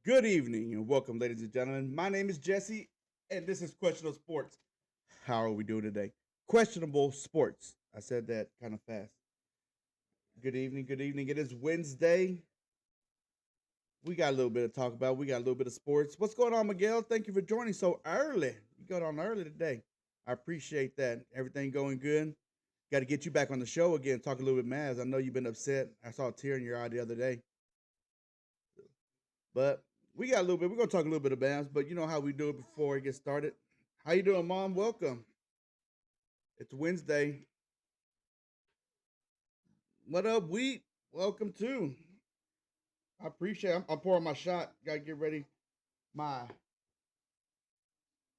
Good evening and welcome, ladies and gentlemen. My name is Jesse, and this is Questionable Sports. How are we doing today? Questionable Sports. I said that kind of fast. Good evening, good evening. It is Wednesday. We got a little bit to talk about. We got a little bit of sports. What's going on, Miguel? Thank you for joining so early. You got on early today. I appreciate that. Everything going good. Got to get you back on the show again, talk a little bit Mavs. I know you've been upset. I saw a tear in your eye the other day. But we got a little bit. We're gonna talk a little bit of Bams, but you know how we do it before it gets started. How you doing, Mom? Welcome. It's Wednesday. What up, Wheat? Welcome too. I appreciate. I'm pouring my shot. Gotta get ready. My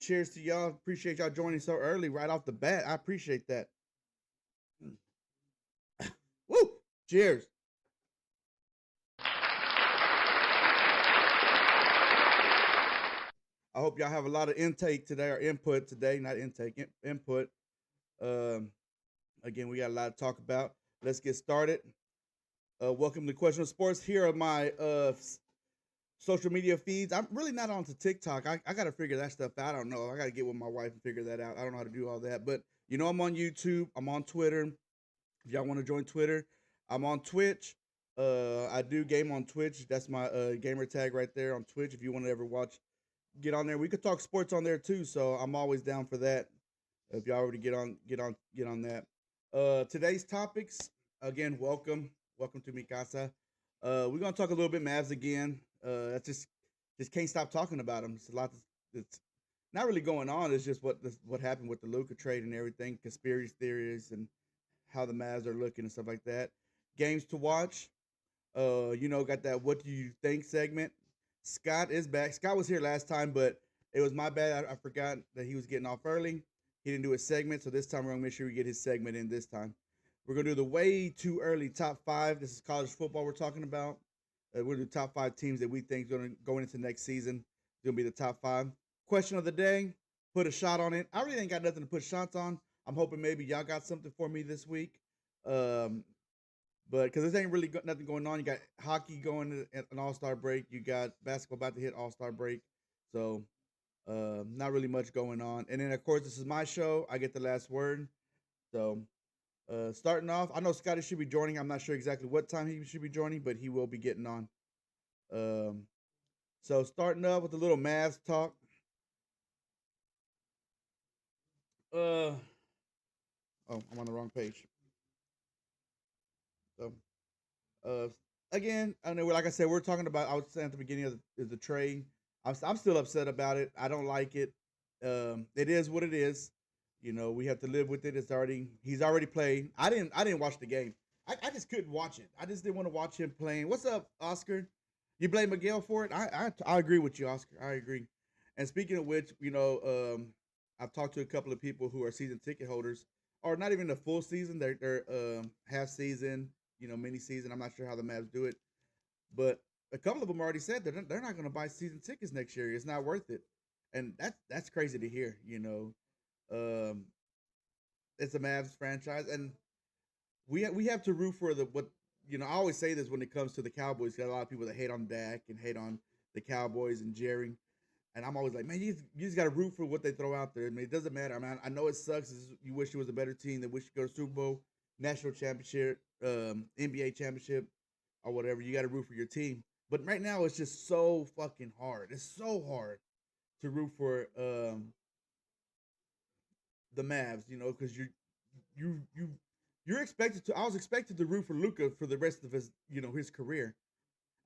cheers to y'all. Appreciate y'all joining so early, right off the bat. I appreciate that. Woo! Cheers. I hope y'all have a lot of intake today or input today, not intake, input. Um, Again, we got a lot to talk about. Let's get started. Welcome to Question of Sports. Here are my social media feeds. I'm really not onto TikTok. I got to figure that stuff out. I don't know. I got to get with my wife and figure that out. I don't know how to do all that. But, you know, I'm on YouTube. I'm on Twitter. If y'all want to join Twitter, I'm on Twitch. I do game on Twitch. That's my gamer tag right there on Twitch. If you want to ever watch, get on there. We could talk sports on there too. So I'm always down for that. If y'all already get on that. Today's topics again. Welcome to Mikasa. We're gonna talk a little bit Mavs again. That's just can't stop talking about them. It's a lot that's not really going on. It's just what happened with the Luka trade and everything, conspiracy theories and how the Mavs are looking and stuff like that. Games to watch. Got that "What do you think" segment. Scott is back. Scott was here last time, but it was my bad. I forgot that he was getting off early. He didn't do his segment, so this time we're gonna make sure we get his segment in this time. We're gonna do the way too early top five. This is college football we're talking about. We're gonna do top five teams that we think is gonna going into next season. It's gonna be the top five. Question of the day. Put a shot on it. I really ain't got nothing to put shots on. I'm hoping maybe y'all got something for me this week. Um, but because this ain't really nothing going on, you got hockey going at an All Star break. You got basketball about to hit All Star break. So not really much going on. And then of course this is my show. I get the last word. So starting off, I know Scotty should be joining. I'm not sure exactly what time he should be joining, but he will be getting on. Um, so starting up with a little Mavs talk. Uh, oh, I'm on the wrong page. So uh, again, I know, like I said, we're talking about. I was saying at the beginning of the trade. I'm still upset about it. I don't like it. It is what it is. You know, we have to live with it. He's already played. I didn't watch the game. I just couldn't watch it. I just didn't want to watch him playing. What's up, Oscar? You blame Miguel for it? I agree with you, Oscar. I agree. And speaking of which, I've talked to a couple of people who are season ticket holders, or not even a full season. They're half season, mini season. I'm not sure how the Mavs do it, but a couple of them already said they're not going to buy season tickets next year. It's not worth it, and that's crazy to hear. Um, it's a Mavs franchise, and we have to root for the what I always say this when it comes to the Cowboys. Got a lot of people that hate on Dak and hate on the Cowboys and Jerry, and I'm always like, man, you just got to root for what they throw out there. I mean, it doesn't matter. I mean, I know it sucks. You wish it was a better team that wish you go to Super Bowl, national championship, NBA championship, or whatever. You got to root for your team. But right now, it's just so fucking hard. It's so hard to root for the Mavs, because you you you're expected to. I was expected to root for Luca for the rest of his career,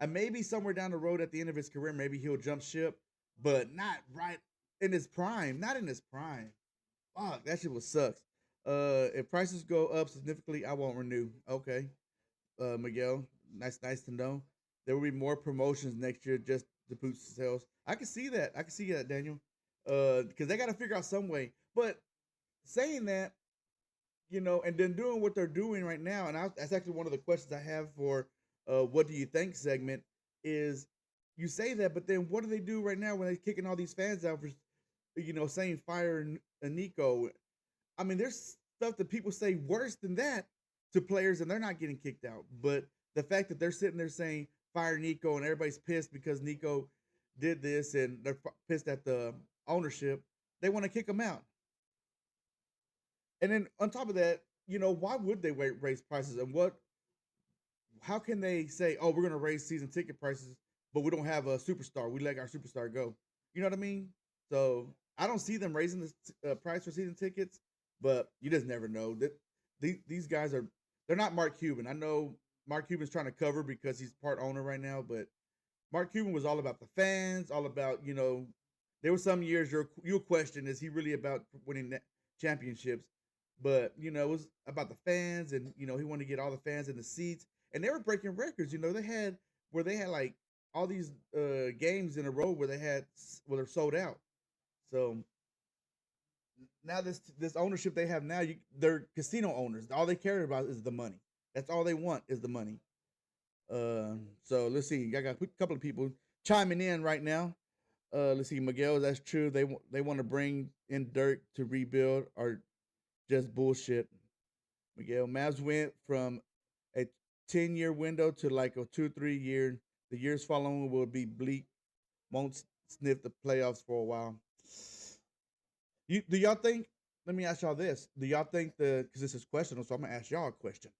and maybe somewhere down the road at the end of his career, maybe he'll jump ship, but not right in his prime. Not in his prime. Fuck, that shit was sucks. If prices go up significantly, I won't renew. Okay, Miguel, nice to know. There will be more promotions next year just to boost sales. I can see that. I can see that, Daniel. Because they got to figure out some way. But saying that, and then doing what they're doing right now, and that's actually one of the questions I have for "What do you think?" segment is. You say that, but then what do they do right now when they're kicking all these fans out for, saying fire and Nico? I mean, there's stuff that people say worse than that to players, and they're not getting kicked out. But the fact that they're sitting there saying fire Nico, and everybody's pissed because Nico. did this and they're pissed at the ownership, they want to kick him out. And then on top of that, why would they raise prices? And how can they say, "Oh, we're going to raise season ticket prices, but we don't have a superstar. We let our superstar go." You know what I mean? So I don't see them raising the price for season tickets, but you just never know. That these guys they're not Mark Cuban. I know Mark Cuban's trying to cover because he's part owner right now, but Mark Cuban was all about the fans, all about There were some years you'll question, is he really about winning championships? But it was about the fans, and he wanted to get all the fans in the seats, and they were breaking records. They had like all these games in a row where they're sold out. So now this ownership they have now, they're casino owners. All they care about is the money. That's all they want is the money. So let's see. I got a couple of people chiming in right now. Let's see, Miguel. That's true. They want to bring in Dirk to rebuild, or just bullshit. Miguel, Mavs went from a 10-year window to like a 2-3 year. The years following will be bleak. Won't sniff the playoffs for a while. Do y'all think? Let me ask y'all this. Do y'all think because this is questionable, so I'm gonna ask y'all a question.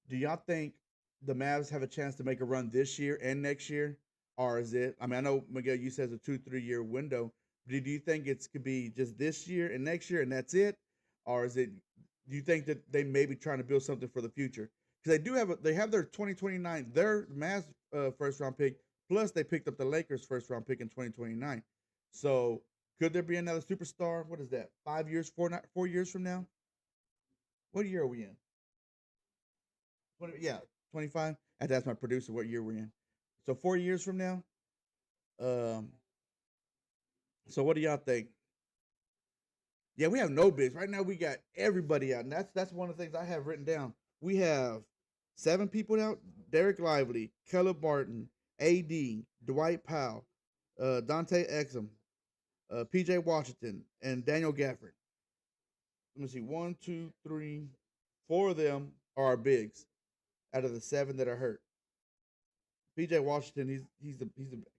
Do y'all think the Mavs have a chance to make a run this year and next year, or is it? I mean, I know Miguel, you said it's a 2-3 year window. But do you think it could be just this year and next year and that's it, or is it? Do you think that they may be trying to build something for the future? Because they have their 2029, their Mavs first round pick, plus they picked up the Lakers first round pick in 2029. So could there be another superstar? What is that? 5 years, 4 years from now? What year are we in? Yeah, 25. And that's my producer. What year we're in? So 4 years from now. Um. So what do y'all think? Yeah, we have no bigs right now. We got everybody out, and that's one of the things I have written down. We have 7 people out: Derek Lively, Caleb Barton, AD, Dwight Powell, Dante Exum, PJ Washington, and Daniel Gafford. Let me see. One, two, three, 4 of them are our bigs out of the 7 that are hurt. PJ Washington, he's a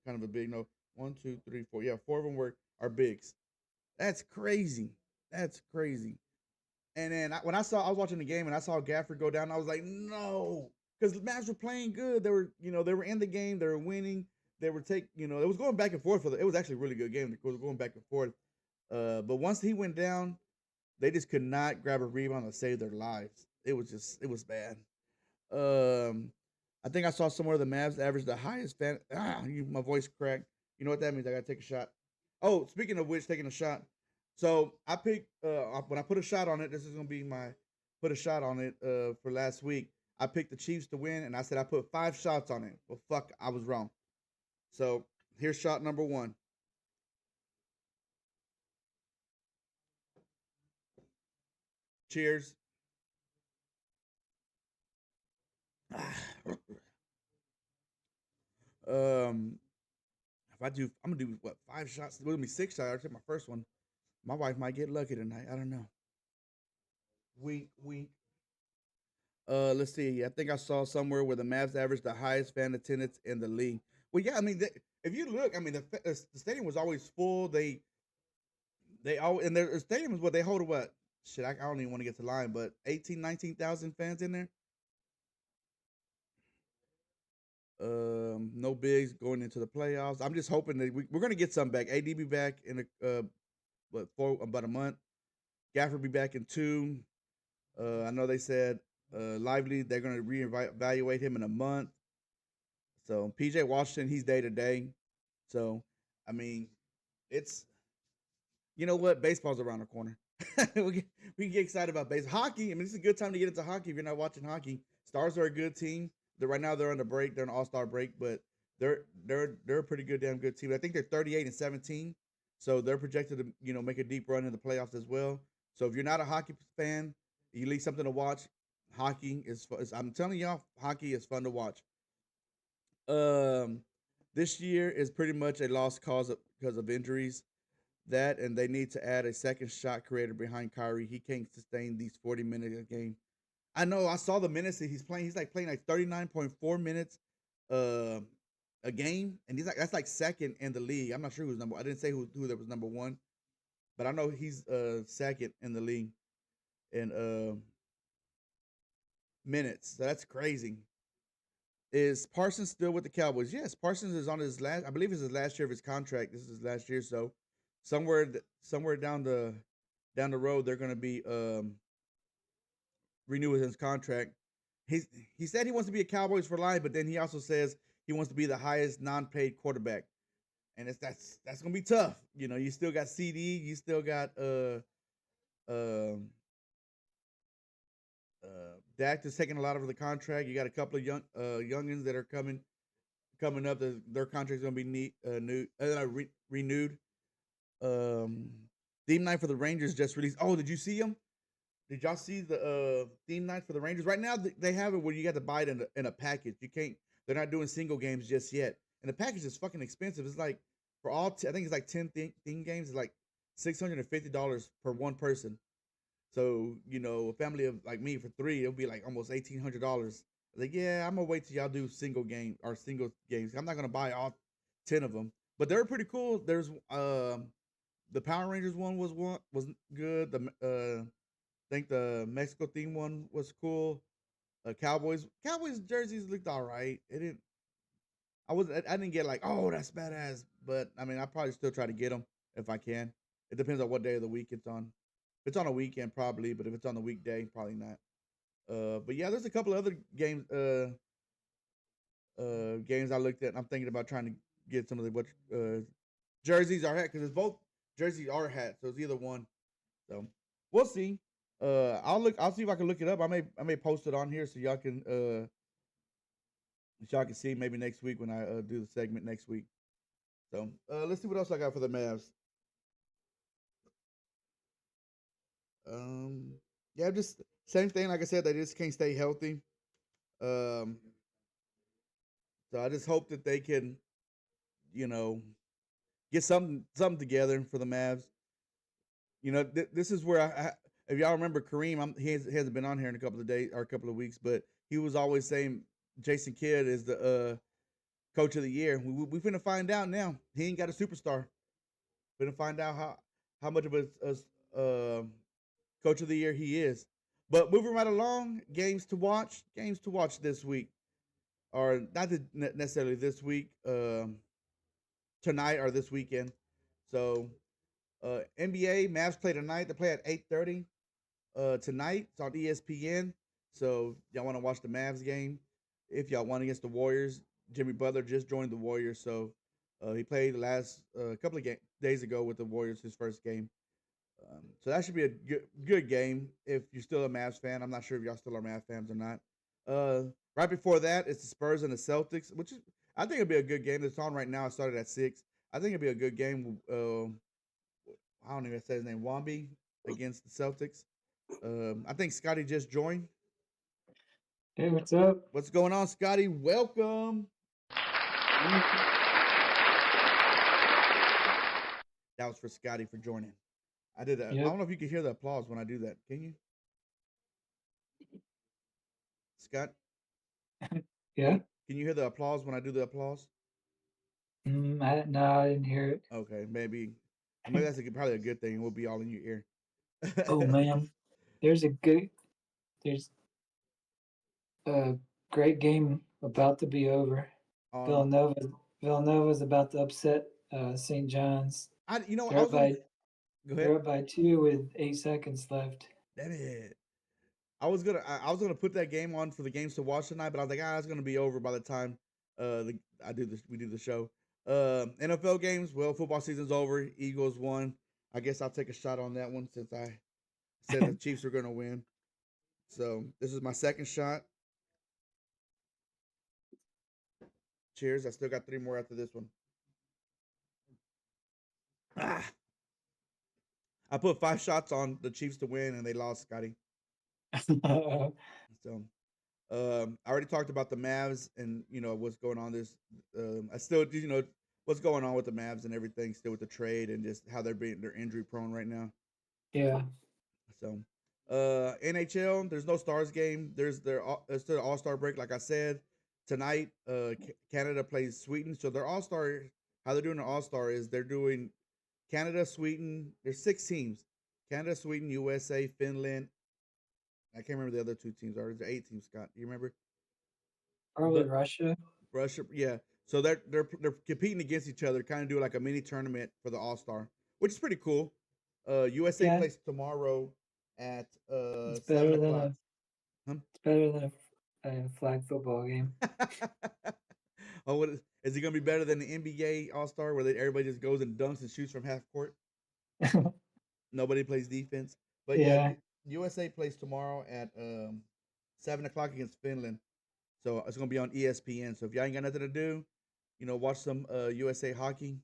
kind of a big no. One, two, three, four. Yeah, 4 of them are bigs. That's crazy. That's crazy. And then when I was watching the game and I saw Gafford go down, I was like, no, because the Mavs were playing good. They were in the game. They were winning. They were it was going back and forth it was actually a really good game. It was going back and forth. But once he went down, they just could not grab a rebound to save their lives. It was bad. Um, I think I saw somewhere the Mavs averaged the highest my voice cracked. You know what that means? I gotta take a shot. Oh, speaking of which, taking a shot. So I picked when I put a shot on it. This is gonna be my put a shot on it for last week. I picked the Chiefs to win, and I said I put 5 shots on it. Well, fuck, I was wrong. So here's shot number 1. Cheers. um, I'm gonna do what 5 shots. It's gonna be 6 shots. I took my first one. My wife might get lucky tonight. I don't know. Wink, wink. Let's see. I think I saw somewhere where the Mavs averaged the highest fan attendance in the league. Well, yeah, I mean, if you look, I mean, the stadium was always full. They all and their stadium is what they hold. What shit? I don't even want to get to line, but 18, 19,000 fans in there. No bigs going into the playoffs. I'm just hoping that we're gonna get some back. AD be back in for about a month. Gafford be back in 2. I know they said Lively they're gonna reevaluate him in a month. So PJ Washington, he's day to day. So I mean, it's you know what, baseball's around the corner. We can get excited about baseball. Hockey. I mean, it's a good time to get into hockey if you're not watching hockey. Stars are a good team. Right now they're on the break. They're an all-star break, but they're a pretty good, damn good team. I think they're 38-17, so they're projected to make a deep run in the playoffs as well. So if you're not a hockey fan, you need something to watch. Hockey I'm telling y'all, hockey is fun to watch. Um, this year is pretty much a lost cause because of injuries. That and they need to add a second shot creator behind Kyrie. He can't sustain these 40 minutes a game. I know. I saw the minutes that he's playing. He's like playing like 39.4 minutes uh, a game, and that's like second in the league. I'm not sure who's number. I didn't say who that was number one, but I know he's second in the league in minutes. So that's crazy. Is Parsons still with the Cowboys? Yes, Parsons is on his last. I believe it's his last year of his contract. This is his last year, so somewhere down the road they're going to be renewing his contract. He said he wants to be a Cowboys for life, but then he also says he wants to be the highest non-paid quarterback, and that's going to be tough. You know, you still got CD, you still got um Dak is taking a lot of the contract. You got a couple of youngins that are coming up. Their contract's gonna be renewed. Um, theme night for the Rangers just released. Oh, did you see them? Did y'all see the theme night for the Rangers? Right now they have it where you got to buy it in a package. You can't. They're not doing single games just yet, and the package is fucking expensive. It's like for I think it's like 10 theme games. It's like $650 per one person. So, you know, a family of like me for three, it'll be like almost $1,800. Like, yeah, I'm gonna wait till y'all do single games. I'm not gonna buy all 10 of them, but they're pretty cool. There's the Power Rangers was good. I think the Mexico theme one was cool. Cowboys jerseys looked all right. It didn't. I didn't get like, oh, that's badass. But I mean, I probably still try to get them if I can. It depends on what day of the week it's on. If it's on a weekend, probably, but if it's on a weekday, probably not. But yeah, there's a couple of other games I looked at. And I'm thinking about trying to get some of the what jerseys are hat because it's both jerseys are hats, so it's either one. So we'll see. I'll look. I'll see if I can look it up. I may post it on here so y'all can see maybe next week when I do the segment next week. So let's see what else I got for the Mavs. Um, yeah, just same thing. Like I said, they just can't stay healthy. Um, so I just hope that they can, you know, get something together for the Mavs. You know, this is where if y'all remember Kareem, he hasn't been on here in a couple of days or a couple of weeks, but he was always saying Jason Kidd is the coach of the year. We finna find out now. He ain't got a superstar. Finna find out how much of a coach of the year he is. But moving right along, games to watch this week, or not necessarily this week, tonight or this weekend. So NBA Mavs play tonight. They play at 8:30 tonight. It's on ESPN. So y'all want to watch the Mavs game? If y'all won against the Warriors, Jimmy Butler just joined the Warriors, so he played the last couple of days ago with the Warriors, his first game. So that should be a good game if you're still a Mavs fan. I'm not sure if y'all still are Mavs fans or not. Right before that, it's the Spurs and the Celtics, which is, I think it'll be a good game. It's on right now. It started at 6. I think it'll be a good game. I don't even say his name. Wamby against the Celtics. I think Scotty just joined. Hey, what's up? What's going on, Scotty? Welcome. That was for Scotty for joining. I did that. I don't know if you can hear the applause when I do that. Can you? Scott? Yeah. Can you hear the applause when I do the applause? No, I didn't hear it. Okay, maybe that's probably a good thing. It will be all in your ear. Oh man, there's a great game about to be over. Villanova's about to upset St. John's. They're up by 2 with 8 seconds left. Damn it. I was gonna put that game on for the games to watch tonight, but I was like, it's gonna be over by the time we do the show. NFL games, well, football season's over. Eagles won. I guess I'll take a shot on that one since I said the Chiefs are gonna win. So this is my second shot. Cheers. I still got 3 more after this one. I put 5 shots on the Chiefs to win, and they lost, Scotty. So I already talked about the Mavs and what's going on. I still what's going on with the Mavs and everything, still with the trade and just how they're injury prone right now. Yeah. So NHL, there's no Stars game. There's still All-Star break, like I said. tonight, Canada plays Sweden. So their All Star, how they're doing an All Star is they're doing Canada, Sweden. There's 6 teams: Canada, Sweden, USA, Finland. I can't remember the other 2 teams. Or there's 8 teams. Scott, do you remember? Probably Russia. Russia, yeah. So they're competing against each other, kind of do like a mini tournament for the All Star, which is pretty cool. USA plays tomorrow at It's 7 better than o'clock. it's better than a flag football game. Oh, what is it going to be better than the NBA All Star where everybody just goes and dunks and shoots from half court? Nobody plays defense. But yeah, USA plays tomorrow at 7 o'clock against Finland. So it's going to be on ESPN. So if y'all ain't got nothing to do, watch some USA hockey.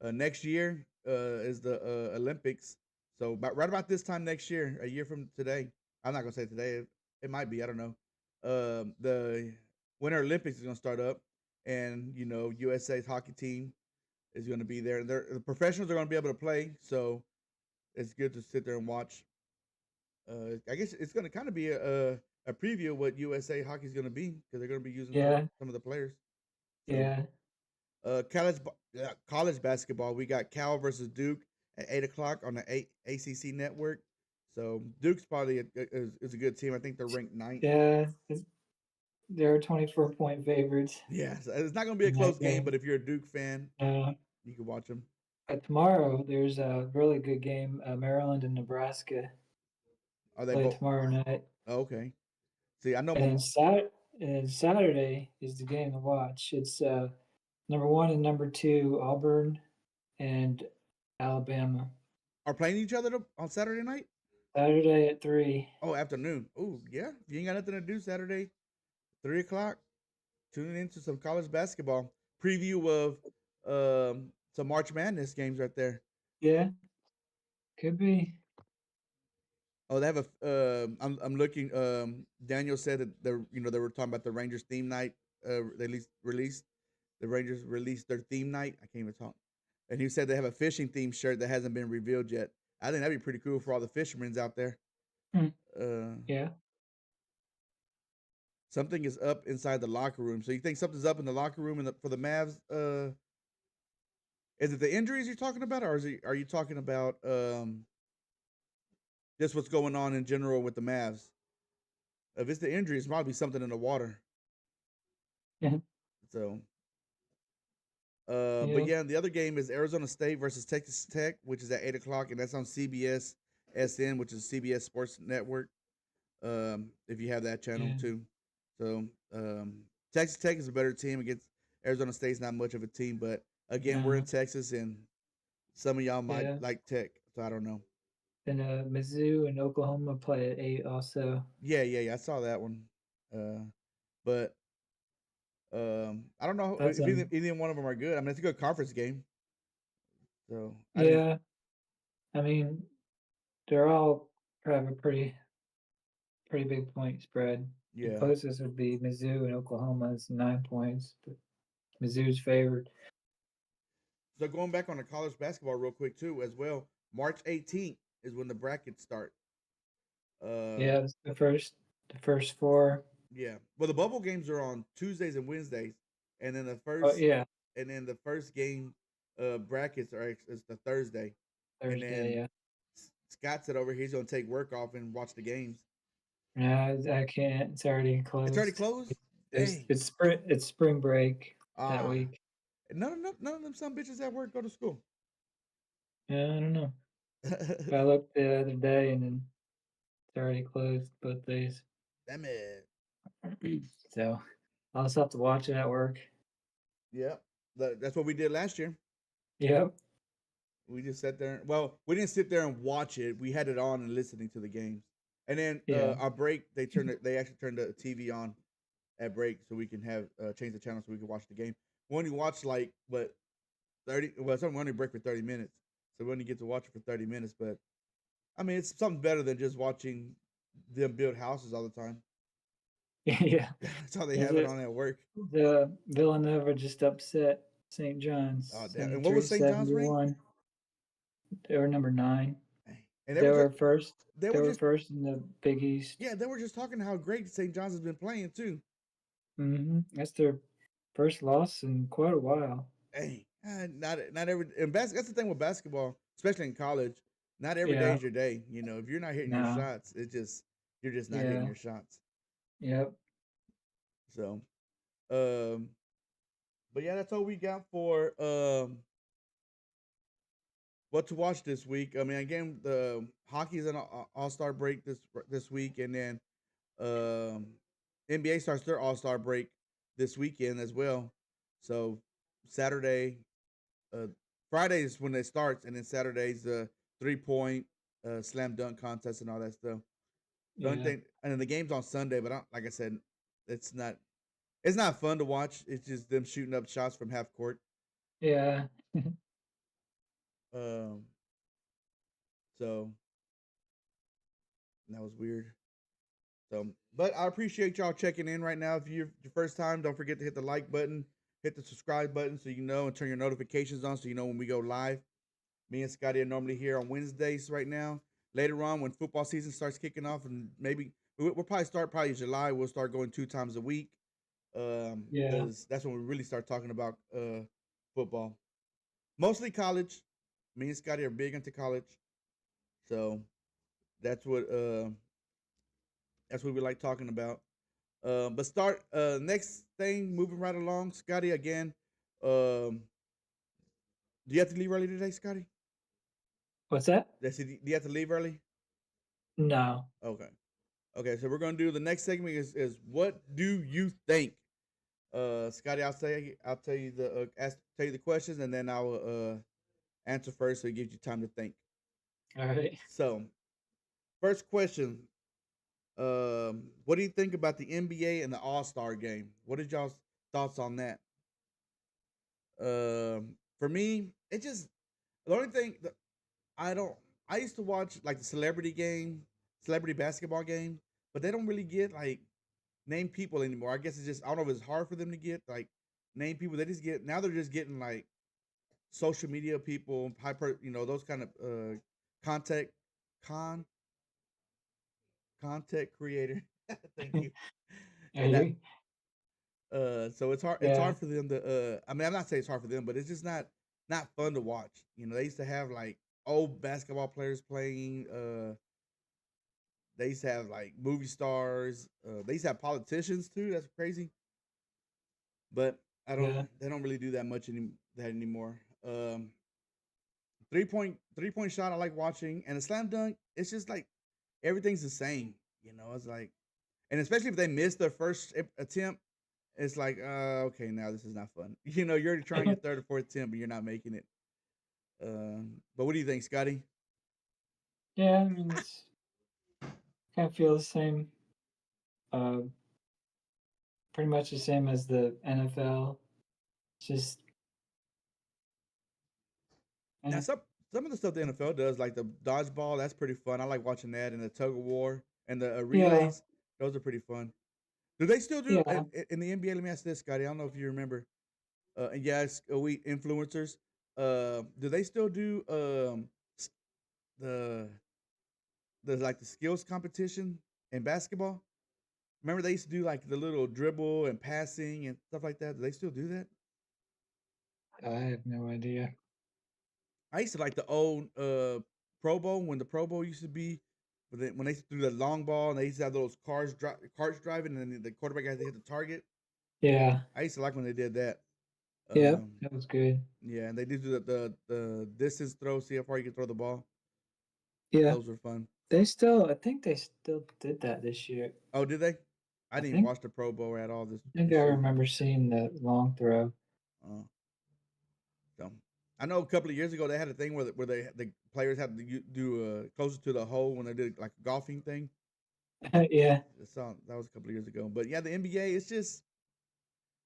Next year is the Olympics. So right about this time next year, a year from today, I'm not going to say today. It might be. I don't know. The Winter Olympics is going to start up. And, USA's hockey team is going to be there. And the professionals are going to be able to play. So it's good to sit there and watch. I guess it's going to kind of be a preview of what USA hockey is going to be because they're going to be using some of the players. So, college basketball, we got Cal versus Duke at 8 o'clock on the ACC network. So Duke's probably is a good team. I think they're ranked 9th. Yeah, they're 24-point favorites. Yeah, so it's not going to be a close game, but if you're a Duke fan, you can watch them. Tomorrow, there's a really good game, Maryland and Nebraska. Are they play tomorrow night? Oh, okay. See, I know. And Saturday is the game to watch. It's number 1 and number 2, Auburn and Alabama. Are playing each other on Saturday night? Saturday at 3. Oh, afternoon. Oh, yeah. If you ain't got nothing to do Saturday, 3 o'clock, tuning into some college basketball. Preview of some March Madness games right there. Yeah, could be. Oh, they have a. I'm looking. Daniel said that they were talking about the Rangers theme night. They released the Rangers released their theme night. I can't even talk. And he said they have a fishing theme shirt that hasn't been revealed yet. I think that'd be pretty cool for all the fishermen out there. Yeah. Something is up inside the locker room. So you think something's up in the locker room for the Mavs? Is it the injuries you're talking about, or are you talking about just what's going on in general with the Mavs? If it's the injuries, it's probably something in the water. Yeah. So, but yeah, the other game is Arizona State versus Texas Tech, which is at 8 o'clock, and that's on CBS SN, which is CBS Sports Network. If you have that channel too. So Texas Tech is a better team against Arizona State's not much of a team, but again, we're in Texas, and some of y'all might like Tech, so I don't know. And Mizzou and Oklahoma play at 8 also. Yeah, I saw that one. But I don't know if either one of them are good. I mean, it's a good conference game. So I mean, they're all have a pretty big point spread. Yeah. The closest would be Mizzou and Oklahoma. It's 9 points, but Mizzou's favored. So going back on the college basketball real quick too, as well. March 18th is when the brackets start. Yeah, it's the first 4. Yeah. Well, the bubble games are on Tuesdays and Wednesdays, and then the first. And then the first game brackets is the Thursday. And then Scott said over here he's gonna take work off and watch the games. No, I can't. It's already closed. It's already closed. It's spring break that week. None of them some bitches at work go to school. Yeah, I don't know. I looked the other day and then it's already closed both days. Damn it. So I'll just have to watch it at work. Yep. That's what we did last year. Yep. We just sat there. Well, we didn't sit there and watch it. We had it on and listening to the games. And then our break, they actually turned the TV on at break so we can have change the channel so we can watch the game. We only watch like 30. Well, we only break for 30 minutes, so we only get to watch it for 30 minutes. But I mean, it's something better than just watching them build houses all the time. Yeah, that's how they have it on at work. The Villanova just upset St. John's. Oh damn! And what was St. John's rank? They were number 9. And they were first. They were first in the Big East. Yeah, they were just talking how great St. John's has been playing too. That's their first loss in quite a while. Dang, not every and that's the thing with basketball, especially in college. Not every day Yeah. is your day. If you're not hitting your No. shots, you're just not hitting Yeah. your shots. Yep. So, um, but yeah, that's all we got for what to watch this week. I mean, again, the hockey's an All Star break this week, and then um, NBA starts their All Star break this weekend as well. So Saturday, uh, Friday is when it starts, and then Saturday's the 3 point slam dunk contest and all that stuff. The only Yeah. thing, and then the game's on Sunday, but like I said, it's not it's not fun to watch. It's just them shooting up shots from half court. Yeah. Um, so that was weird. So, but I appreciate y'all checking in right now. If you're your first time, don't forget to hit the like button, hit the subscribe button so you know, and turn your notifications on so you know when we go live. Me and Scotty are normally here on Wednesdays right now. Later on, when football season starts kicking off, and maybe we'll probably start July. We'll start going 2 times a week, Yeah. because that's when we really start talking about football. Mostly college. Me and Scotty are big into college, so that's what uh, that's what we like talking about. But start next thing, moving right along, Scotty. Again, do you have to leave early today, Scotty? What's that? Do you have to leave early? No. Okay. Okay, so we're gonna do the next segment is what do you think? Scotty, I'll tell you tell you the questions, and then I'll answer first, so it gives you time to think. All right. So, first question: what do you think about the NBA and the All Star game? What is y'all's thoughts on that? For me, it just the only thing that I don't. I used to watch like the celebrity basketball game, but they don't really get like name people anymore. I guess it's just I don't know if it's hard for them to get like name people. They just get now they're just getting like social media people, those kind of contact con content creator. Thank you. And that Hey. so it's hard Yeah. for them to I mean I'm not saying it's hard for them, but it's just not fun to watch. They used to have like old basketball players playing. They used to have like movie stars. They used to have politicians too. That's crazy. But I don't. Yeah. They don't really do that much that anymore. 3 point shot I like watching, and a slam dunk. It's just like everything's the same. It's like, and especially if they miss their first attempt, it's like, okay, now this is not fun. You're already trying your third or fourth attempt, but you're not making it. But what do you think, Scotty? Yeah. I mean, it's kind of feel the same. Uh, Pretty much the same as the NFL. Just Now and some of the stuff the NFL does, like the dodgeball, that's pretty fun. I like watching that, and the tug of war and the yeah. relays. Those are pretty fun. Do they still do Yeah. in the NBA? Let me ask this, Scotty. I don't know if you remember. And yes, we influencers. Do they still do the the skills competition in basketball? Remember they used to do like the little dribble and passing and stuff like that. Do they still do that? I have no idea. I used to like the old Pro Bowl when the Pro Bowl used to be, when they used to do the long ball and they used to have those carts driving and then the quarterback had to hit the target. Yeah. I used to like when they did that. Yep. Um, That was good. yeah, and they did do the distance throw, see how far you can throw the ball. Yeah. Those were fun. I think they still did that this year. Oh, did they? I I didn't even think watch the Pro Bowl at all I think I this year. remember seeing the long throw. Uh, so I know a couple of years ago they had a thing where the players had to do closer to the hole when they did like a golfing thing. Yeah. So that was a couple of years ago. But yeah, the NBA, it's just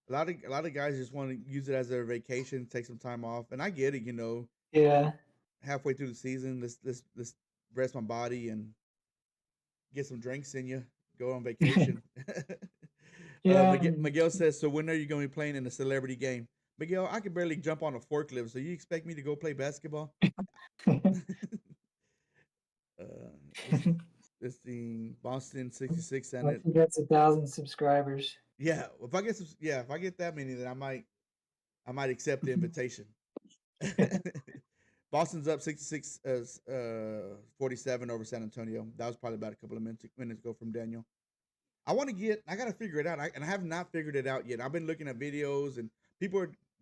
a lot of guys just want to use it as their vacation, take some time off, and I get it. Yeah. Halfway through the season, let's rest my body and get some drinks in you. Go on vacation. Yeah. Miguel says, "So when are you going to be playing in a celebrity game?" Miguel, I can barely jump on a forklift, so you expect me to go play basketball? uh, let's see, Boston 66 Once and he gets 1,000 subscribers. Yeah, if I get that many, then I might accept the invitation. Boston's up 66 47 over San Antonio. That was probably about a couple of minutes ago from Daniel. I got to figure it out. And I have not figured it out yet. I've been looking at videos and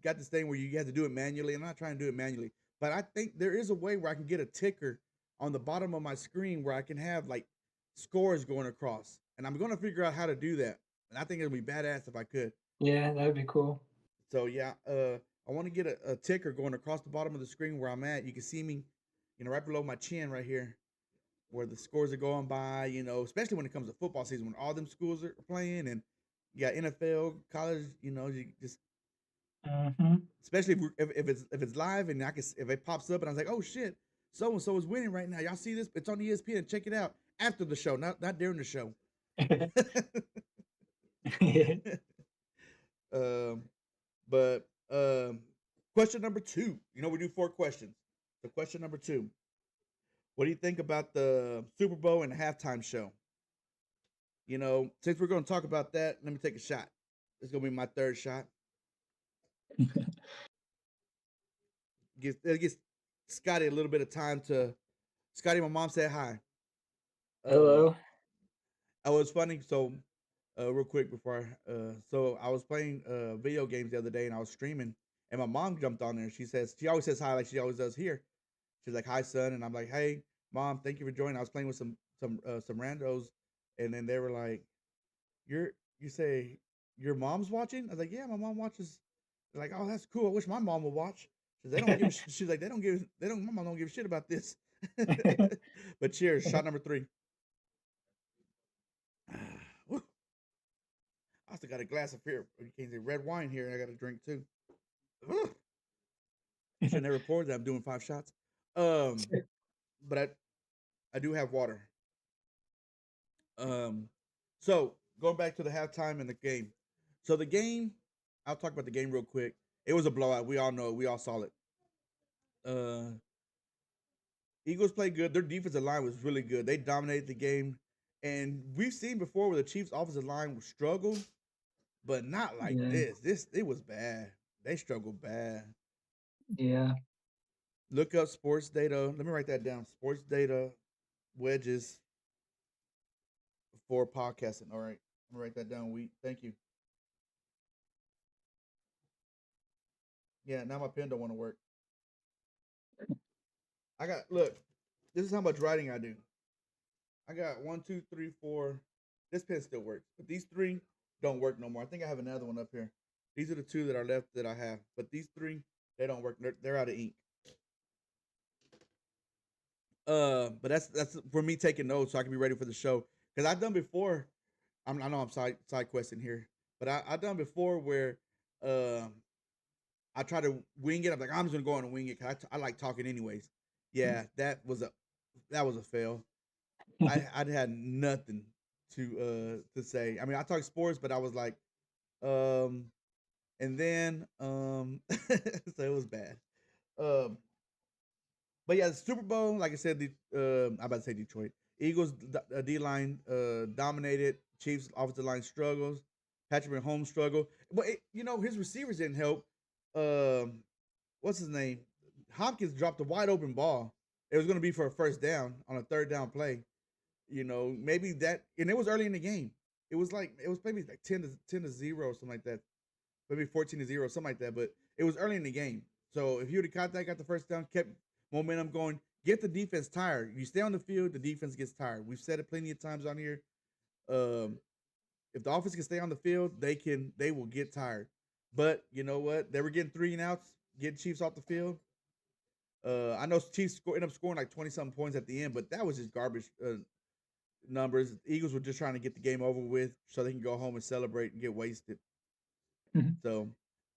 got this thing where you have to do it manually. I'm not trying to do it manually, but I think there is a way where I can get a ticker on the bottom of my screen where I can have like scores going across. And I'm going to figure out how to do that. And I think it'll be badass if I could. Yeah, that would be cool. So yeah, I want to get a ticker going across the bottom of the screen where I'm at. You can see me, right below my chin right here, where the scores are going by. Especially when it comes to football season, when all them schools are playing, and you got NFL, college. You just Hmm. especially if it's live and if it pops up and I was like, oh shit, so and so is winning right now. Y'all see this? It's on ESPN. Check it out after the show, not during the show. um, but question number 2. We do 4 questions. So question number 2. What do you think about the Super Bowl and the halftime show? Since we're going to talk about that, let me take a shot. It's going to be my third shot. It gives Scotty a little bit of time to. Scotty, my mom said hi. Hello. Oh, it's funny. So, real quick so I was playing video games the other day and I was streaming, and my mom jumped on there. She always says hi like she always does here. She's like, "Hi, son," and I'm like, "Hey, mom, thank you for joining." I was playing with some randos, and then they were like, You say your mom's watching?" I was like, "Yeah, my mom watches." They're like, "Oh, that's cool. I wish my mom would watch." They don't give. She's like, They don't. My mom don't give a shit about this." But cheers, shot number 3. I also got a glass of beer. You can't say red wine here, and I got a drink too. Should never pour that. I'm doing 5 shots. But I do have water. So going back to the halftime and the game. So the game, I'll talk about the game real quick. It was a blowout. We all know it. We all saw it. Uh, Eagles played good. Their defensive line was really good. They dominated the game, and we've seen before where the Chiefs' offensive line would struggle, but not like Yeah. this. It was bad. They struggled bad. Yeah. Look up sports data. Let me write that down. Sports data wedges for podcasting. All right, I'm gonna write that down. Thank you. Yeah, now my pen don't want to work. Look. This is how much writing I do. I got 1, 2, 3, 4. This pen still works, but these 3 don't work no more. I think I have another one up here. These are the 2 that are left that I have, but these 3 they don't work. They're out of ink. But that's for me taking notes so I can be ready for the show because I've done before. I know I'm side questing here, but I've done before where um I try to wing it. I'm like, I'm just gonna go on and wing it because I like talking anyways. Yeah, that was a fail. I'd had nothing to say. I mean, I talk sports, but I was like, um, and then so it was bad. Um, but yeah, the Super Bowl, like I said, I'm about to say Detroit Eagles D line dominated. Chiefs offensive line struggles. Patrick Mahomes struggle, but his receivers didn't help. Um, what's his name? Hopkins dropped a wide open ball. It was going to be for a first down on a third down play. Maybe that, and it was early in the game. It was maybe like 10-0 or something like that, maybe 14-0, something like that. But it was early in the game, so if you would have caught that, got the first down, kept momentum going, get the defense tired. You stay on the field, the defense gets tired. We've said it plenty of times on here. Um, if the offense can stay on the field, they will get tired. But you know what? They were getting 3 and outs, getting Chiefs off the field. I know Chiefs ended up scoring like 20 something points at the end, but that was just garbage numbers. The Eagles were just trying to get the game over with so they can go home and celebrate and get wasted. So,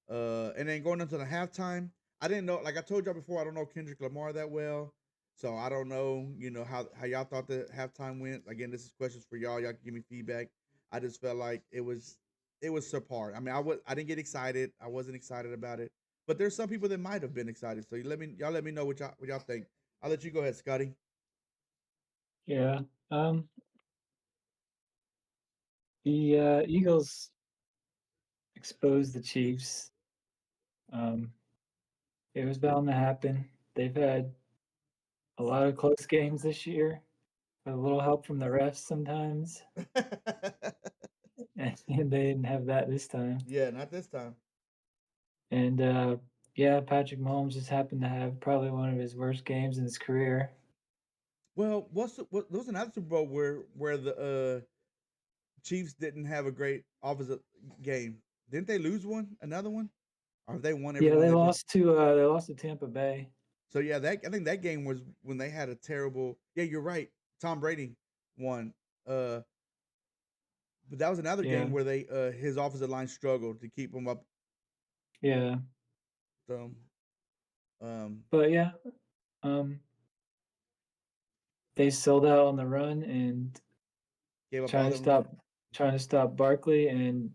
and then going into the halftime, I didn't know. Like I told y'all before, I don't know Kendrick Lamar that well, so I don't know. How y'all thought the halftime went. Again, this is questions for y'all. Y'all can give me feedback. I just felt like it was subpar. I mean, I didn't get excited. I wasn't excited about it. But there's some people that might have been excited. So y'all let me know what y'all think. I'll let you go ahead, Scotty. Yeah. The Eagles expose the Chiefs. Um, it was bound to happen. They've had a lot of close games this year, with a little help from the refs sometimes, and they didn't have that this time. Yeah, not this time. And yeah, Patrick Mahomes just happened to have probably one of his worst games in his career. Well, there was another Super Bowl where the Chiefs didn't have a great offensive game. Didn't they lose one? Another one? Or have they won every Yeah, one they they played? lost to Tampa Bay. So yeah, that I think that game was when they had a terrible. Yeah, you're right. Tom Brady won. But that was another Yeah, game where they his offensive line struggled to keep him up. yeah, So um, but yeah, um, they sold out on the run and gave up all trying to the run. stop Barkley, and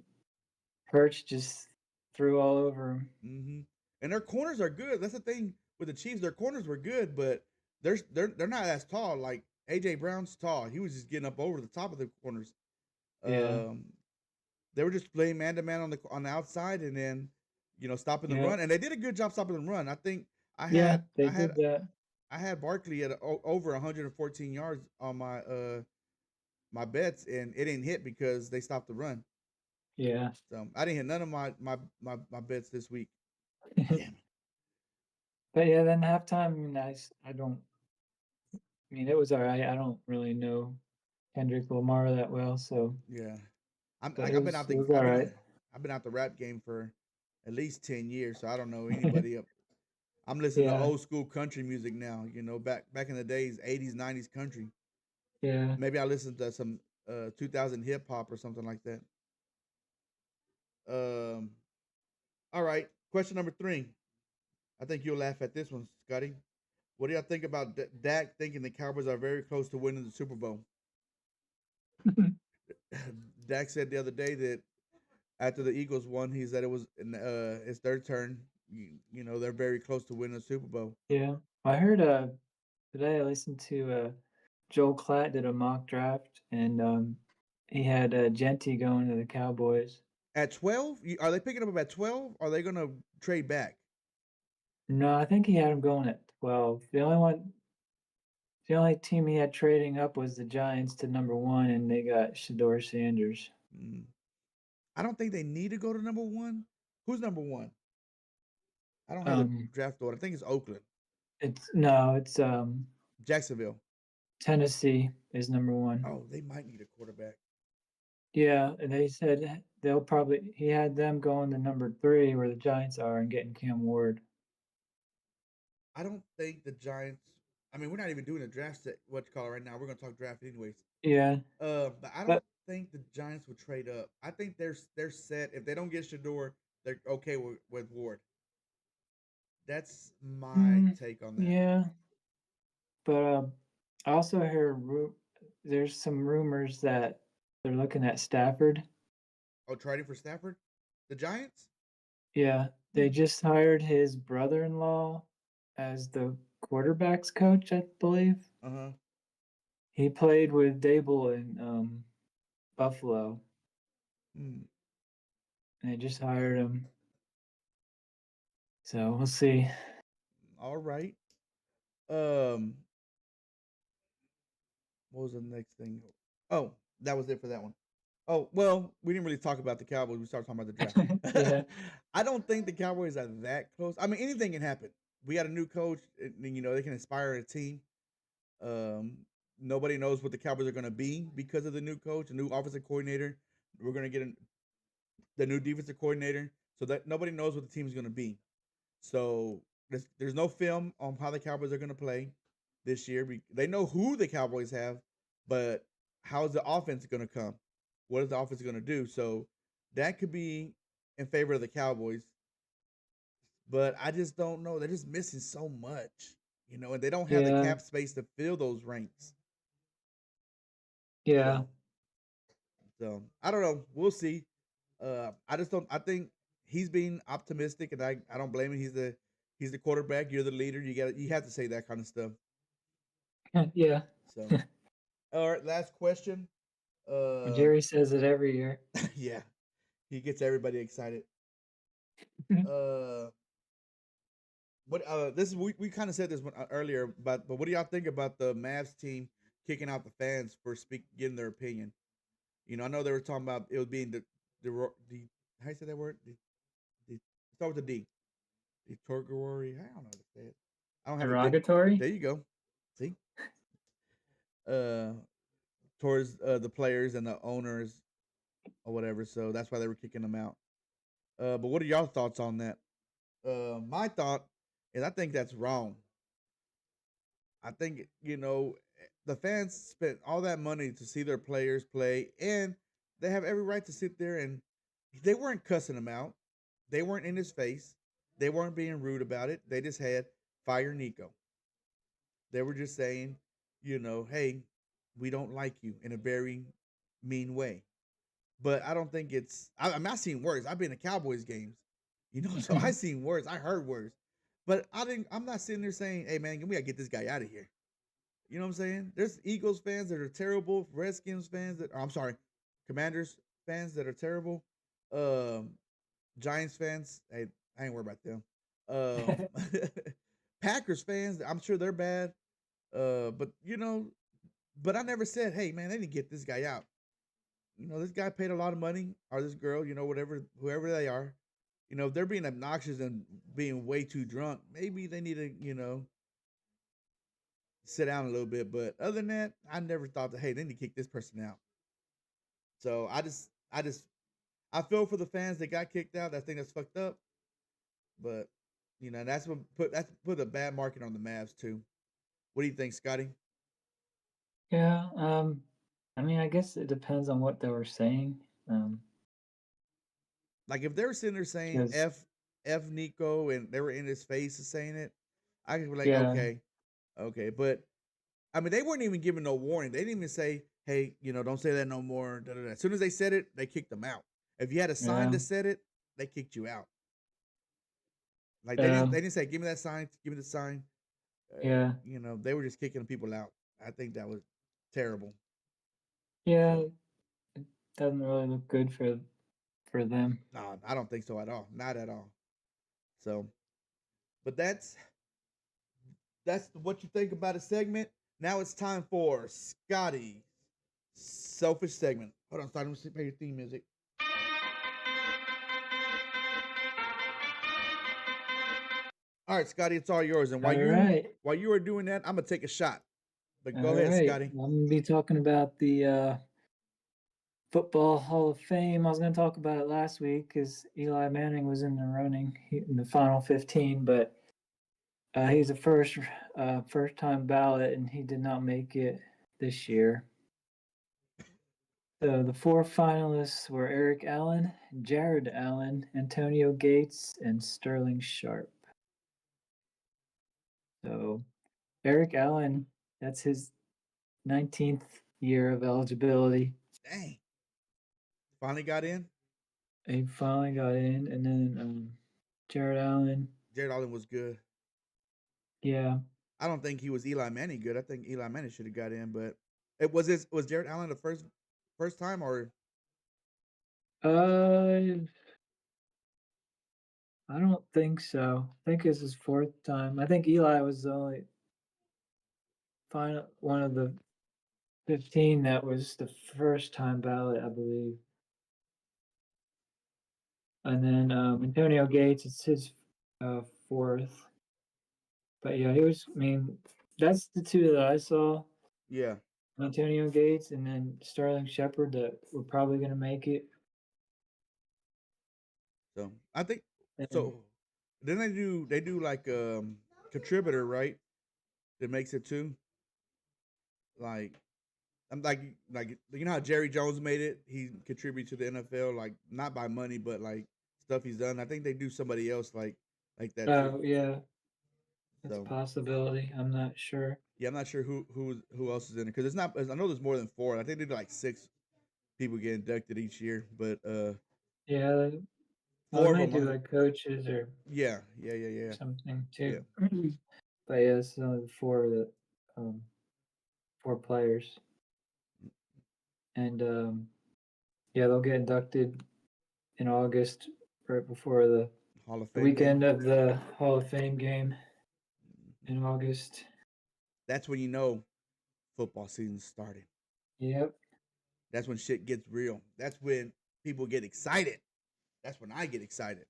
Hurts just threw all over him. Mm-hmm. And their corners are good. That's the thing with the Chiefs. Their corners were good, but they're not as tall. Like AJ Brown's tall. He was just getting up over the top of the corners. Yeah, Um, they were just playing man to man on the outside, and then stopping the yeah, run. And they did a good job stopping the run. I think I yeah. had They I had did that. I had Barkley at over 114 yards on my bets, and it didn't hit because they stopped the run. Yeah, So I didn't hit none of my bets this week. Damn it. but yeah. Then halftime, I don't. I mean, it was all right. I don't really know Kendrick Lamar that well, so Yeah, but I've been out it the was all right. I've been out the rap game for at least 10 years, so I don't know anybody up. I'm listening to Yeah, old school country music now. Back in the days, 80s, 90s country. yeah. Maybe I listen to some 2000 hip hop or something like that. Um, all right, question number 3. I think you'll laugh at this one, Scotty. What do y'all think about Dak thinking the Cowboys are very close to winning the Super Bowl? Dak said the other day that after the Eagles won, he said it was it's their turn. They're very close to winning the Super Bowl. Yeah, I heard. Today I listened to Joel Klatt did a mock draft, and he had Genty going to the Cowboys. At 12, are they picking him up at 12? Are they going to trade back? No, I think he had him going at 12. The only team he had trading up was the Giants to number 1, and they got Shador Sanders. Mm. I don't think they need to go to number 1. Who's number 1? I don't have the Um, draft order. I think it's Oakland, it's Jacksonville. Tennessee is number 1. Oh, they might need a quarterback. Yeah, and they said he had them going to number 3 where the Giants are and getting Cam Ward. I don't think the Giants. I mean, we're not even doing a draft set. What you call it right now? We're going to talk draft anyways. Yeah, But I don't but think the Giants would trade up. I think they're set. If they don't get Shador, they're okay with Ward. That's my take on that. yeah, but I also heard there's some rumors that they're looking at Stafford. Oh, trading for Stafford, the Giants. Yeah, they just hired his brother-in-law as the quarterbacks coach, I believe. Uh huh. He played with Dable in Buffalo, Hmm. and they just hired him. So we'll see. All right. Um, what was the next thing? Oh, that was it for that one. Oh, well, we didn't really talk about the Cowboys. We started talking about the Yeah, draft. I don't think the Cowboys are that close. I mean, anything can happen. We got a new coach, and they can inspire a team. Um, Nobody knows what the Cowboys are going to be because of the new coach, a new offensive coordinator. We're going to get the new defensive coordinator, so that nobody knows what the team is going to be. So there's no film on how the Cowboys are going to play this year. They know who the Cowboys have, but how's the offense going to come? What is the offense going to do? So that could be in favor of the Cowboys, but I just don't know. They're just missing so much, and they don't have the yeah, cap space to fill those ranks. yeah, So, so I don't know. We'll see. I just don't. I think he's being optimistic, and I don't blame him. He's the quarterback. You're the leader. You have to say that kind of stuff. yeah. So, all right. Last question. Uh, Jerry says it every year. yeah. He gets everybody excited. Uh, what this is we kind of said this earlier, but what do y'all think about the Mavs team kicking out the fans for getting their opinion? You know, I know they were talking about it was being the how you say that word? The start with the D. The Torgorori. I don't know how to say it. I don't have it. Derogatory? There you go. See, uh, towards the players and the owners or whatever. So that's why they were kicking them out. But what are y'all thoughts on that? My thought is I think that's wrong. I think the fans spent all that money to see their players play, and they have every right to sit there and they weren't cussing him out. They weren't in his face. They weren't being rude about it. They just had fire Nico. They were just saying, hey, we don't like you in a very mean way. But I don't think it's. I'm not seeing words. I've been to Cowboys games, so I seen words. I heard words, but I didn't. I'm not sitting there saying, "Hey man, we gotta get this guy out of here." You know what I'm saying? There's Eagles fans that are terrible, Redskins fans that. Or, I'm sorry, Commanders fans that are terrible. Um, Giants fans. Hey, I ain't worried about them. Packers fans. I'm sure they're bad. But but I never said, "Hey man, they need to get this guy out." This guy paid a lot of money, or this girl, whatever, whoever they are. If they're being obnoxious and being way too drunk, maybe they need to, sit down a little bit. But other than that, I never thought that, hey, they need to kick this person out. So I feel for the fans that got kicked out. I think that's fucked up. But that's put a bad market on the Mavs too. What do you think, Scotty? Yeah, I mean, I guess it depends on what they were saying. Like if they were sitting there saying Because F Nico and they were in his face saying it, I could be like, yeah, okay. But I mean, they weren't even giving no warning. They didn't even say, hey, don't say that no more. Da, da, da. As soon as they said it, they kicked them out. If you had a sign yeah, that said it, they kicked you out. Like they yeah, didn't say, give me that sign, give me the sign. yeah, They were just kicking people out. I think that was terrible. yeah. So It doesn't really look good for them. no, I don't think so at all. Not at all. So, but that's what you think about a segment. Now it's time for Scotty's selfish segment. Hold on, Scotty, let me play your theme music. All right, Scotty, it's all yours. And All right, while you are doing that, I'm gonna take a shot. But go all ahead, right. Scotty. I'm gonna be talking about the Football Hall of Fame. I was gonna talk about it last week because Eli Manning was in the running in the final 15, but he's a first time ballot, and he did not make it this year. So the four finalists were Eric Allen, Jared Allen, Antonio Gates, and Sterling Sharp. So Eric Allen, that's his 19th year of eligibility. Dang. Finally got in. He finally got in, and then Jared Allen. Jared Allen was good. Yeah. I don't think he was Eli Manning good. I think Eli Manning should have got in, but was Jared Allen the first time or I don't think so. I think it's his fourth time. I think Eli was the only final one of the 15 that was the first time ballot, I believe. And then Antonio Gates, it's his fourth. But yeah, I mean, that's the two that I saw. yeah. Antonio Gates and then Sterling Shepard that were probably going to make it. So I think And, so. Then they do like contributor, right? That makes it too. Like I'm like how Jerry Jones made it. He contributed to the NFL, like not by money, but like stuff he's done. I think they do somebody else like that too. yeah, that's a So possibility. I'm not sure. yeah, I'm not sure who else is in it because it's not. I know there's more than four. I think they do like six people get inducted each year, but Yeah, well, they four of might them do are. like coaches or Yeah. something Yeah. too. But yeah, it's only um, four players, and yeah, they'll get inducted in August, right before the Hall of Fame weekend game. of the Hall of Fame game in August. That's when you know football season's starting. Yep. That's when shit gets real. That's when people get excited. That's when I get excited.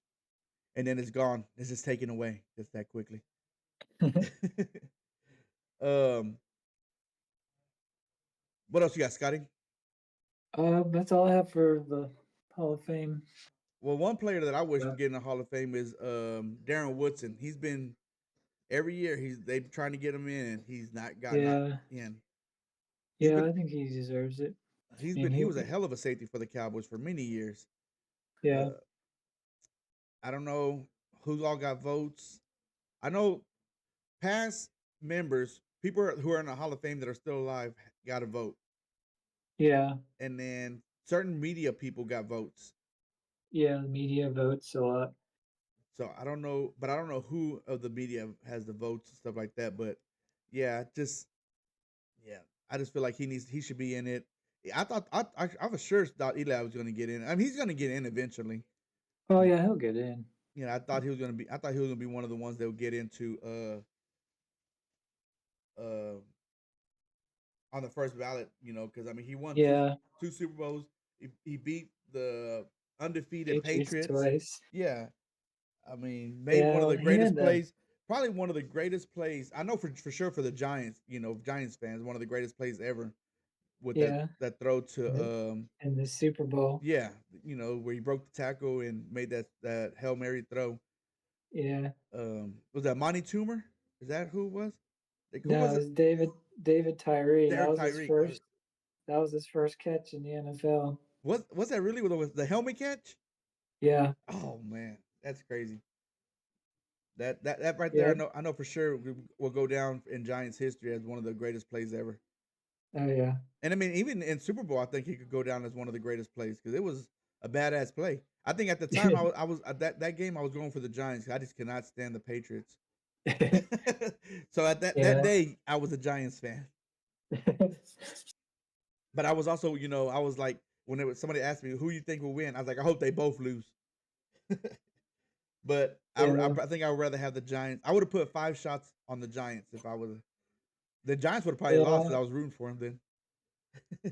And then it's gone. It's just taken away just that quickly. um, what else you got, Scotty? That's all I have for the Hall of Fame. Well, one player that I wish Yeah. would get in the Hall of Fame is Darren Woodson. He's been every year they've trying to get him in, and he's not got not Yeah. in. He's Yeah, been I think he deserves it. he was a hell of a safety for the Cowboys for many years. Yeah. I don't know who's all got votes. I know past members, people who are in the Hall of Fame that are still alive, got a vote, Yeah. and then certain media people got votes. Yeah, the media votes a lot. So I don't know, but I don't know who of the media has the votes and stuff like that. But yeah, I just feel like he should be in it. I was sure thought Eli was going to get in. I mean, he's going to get in eventually. Oh yeah, he'll get in. You know, I thought he was going to be one of the ones that would get into on the first ballot. You know, because I mean, he won two Super Bowls. He beat the undefeated Patriots twice. Yeah, I mean, made one of the greatest plays. Probably one of the greatest plays. I know for sure for the Giants. You know, Giants fans, one of the greatest plays ever with that throw to in the Super Bowl. Yeah, you know, where he broke the tackle and made that Hail Mary throw. Yeah. Was that Monty Toomer? Is that who it was? Like, who was it? Was David Tyree. That was his first catch in the NFL. Was that really with the helmet catch? Yeah. Oh man, that's crazy. That right there, I know for sure will go down in Giants history as one of the greatest plays ever. Oh yeah. And I mean, even in Super Bowl, I think he could go down as one of the greatest plays because it was a badass play. I think at the time I was that game I was going for the Giants. I just cannot stand the Patriots. So at that day, I was a Giants fan. But I was also, you know, I was like, when somebody asked me who you think will win, I was like, I hope they both lose. But I think I would rather have the Giants. I would have put 5 shots on the Giants if I was. The Giants would have probably lost because I was rooting for them then.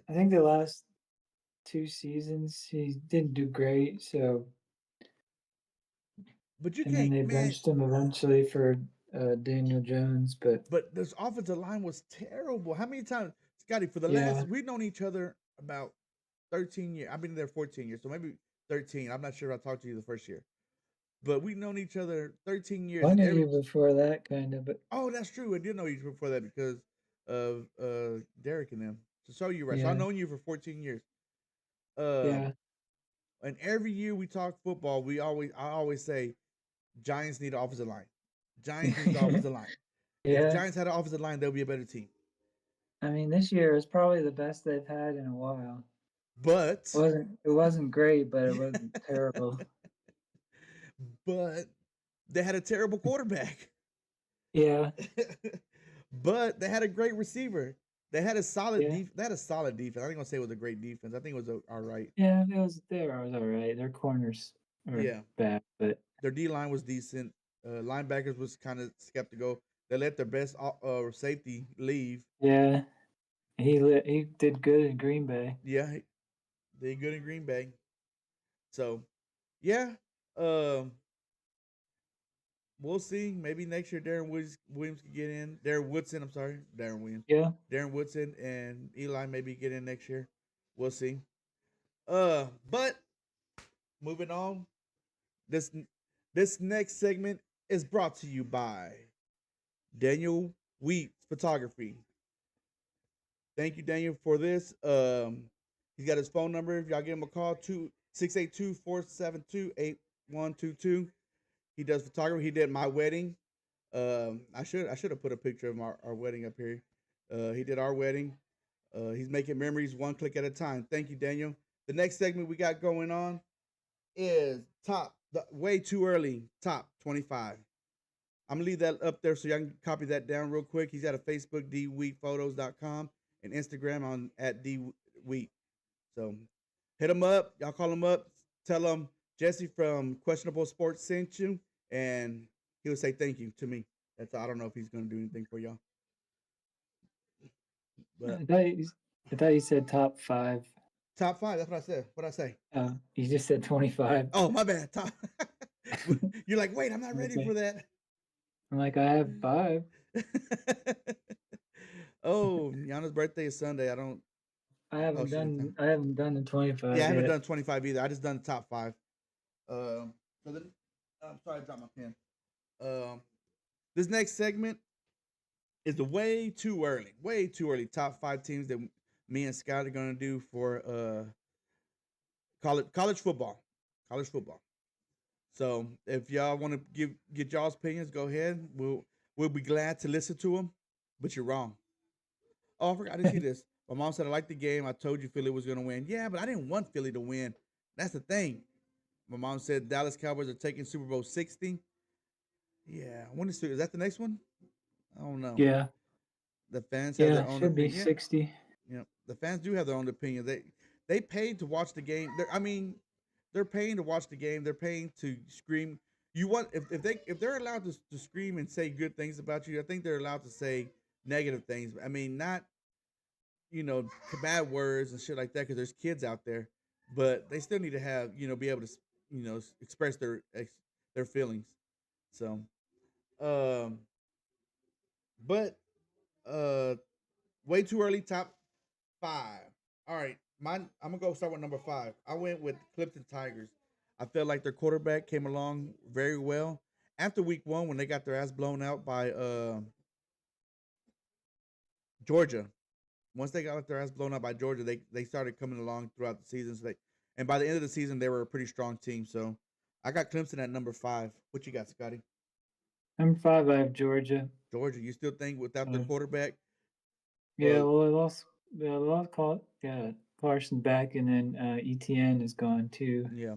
I think the last 2 seasons he didn't do great, so. But you and can't. Then they benched him eventually for Daniel Jones, but this offensive line was terrible. How many times, Scotty? For the last, we've known each other about 13 years. I've been there 14 years, so maybe 13. I'm not sure if I talked to you the first year. But we've known each other 13 years. I knew you before that, kind of. But oh, that's true. I did know you before that because of Derek and them. So you right. So I've known you for 14 years. And every year we talk football, I always say, Giants need an offensive line. Giants need an offensive line. If Giants had an offensive line, they'll be a better team. I mean, this year is probably the best they've had in a while. But it wasn't great, but it wasn't terrible. But they had a terrible quarterback. Yeah. But they had a great receiver. They had a solid defense. They had a solid defense. I ain't gonna say it was a great defense. I think it was all right. Yeah, they was all right. Their corners were bad, but their D line was decent. Linebackers was kind of skeptical. They let their best safety leave. Yeah, he did good in Green Bay. Yeah, he did good in Green Bay. So, yeah, we'll see. Maybe next year Darren Williams can get in. Darren Woodson, I'm sorry, Darren Williams. Yeah, Darren Woodson and Eli maybe get in next year. We'll see. But moving on, this next segment is brought to you by Daniel Wheat Photography. Thank you, Daniel, for this. He's got his phone number. If y'all give him a call, 682-472-8122. He does photography. He did my wedding. I should have put a picture of our wedding up here. He did our wedding. He's making memories one click at a time. Thank you, Daniel. The next segment we got going on is way too early, top 25. I'm going to leave that up there so y'all can copy that down real quick. He's got a Facebook, dwheatphotos.com, and Instagram on @dwheat. So hit him up. Y'all call him up. Tell him Jesse from Questionable Sports sent you, and he would say thank you to me. That's I don't know if he's gonna do anything for y'all, but I thought you said top 5. top 5. That's what I said. What I say? You just said 25. Oh, my bad. Top. You're like, wait, I'm not ready for Okay. that. I'm like, I have 5. Oh, Yana's birthday is Sunday. I don't. I Oh, haven't she didn't tell. done. I haven't done the 25 Yeah, I haven't yet. done 25 either. I just done the top 5. So then, I'm sorry, I dropped my pen. This next segment is the way too early top 5 teams that me and Scott are gonna do for college football. College football. So if y'all want to get y'all's opinions, go ahead. We'll be glad to listen to them. But you're wrong. Oh, I forgot. I didn't see this. My mom said I liked the game. I told you Philly was gonna win. Yeah, but I didn't want Philly to win. That's the thing. My mom said Dallas Cowboys are taking Super Bowl 60. Yeah, when is that the next one? I don't know. Yeah. The fans have their Yeah, own should be opinion. 60. Yeah, the fans do have their own opinion. They paid to watch the game. They're paying to watch the game. They're paying to scream. You want if they're allowed to scream and say good things about you, I think they're allowed to say negative things. I mean, not bad words and shit like that because there's kids out there, but they still need to have be able to express their feelings. So, um, but way too early. Top 5. All right, I'm gonna go start with number 5. I went with Clifton Tigers. I felt like their quarterback came along very well after week 1 when they got their ass blown out by Georgia. Once they got their ass blown out by Georgia, they started coming along throughout the season. And by the end of the season, they were a pretty strong team. So I got Clemson at number 5. What you got, Scotty? Number 5, I have Georgia. Georgia. You still think without their quarterback? Yeah, well, I lost. Carson back, and then ETN is gone too. Yeah,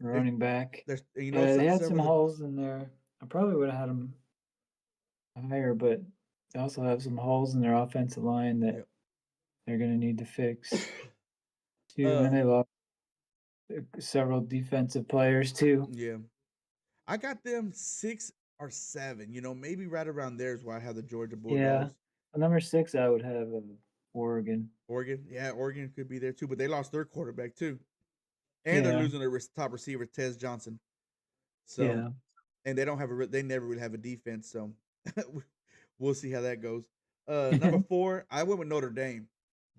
running back. They had some holes in there. I probably would have had them higher, but they also have some holes in their offensive line that they're going to need to fix too. And they lost several defensive players too. Yeah, I got them 6 or 7. Maybe right around there is where I have the Georgia Bulldogs. Yeah, number 6 I would have Oregon. Yeah, Oregon could be there too, but they lost their quarterback too, and they're losing their top receiver Tez Johnson. So, and they don't have they never really have a defense. So, we'll see how that goes. Number 4, I went with Notre Dame.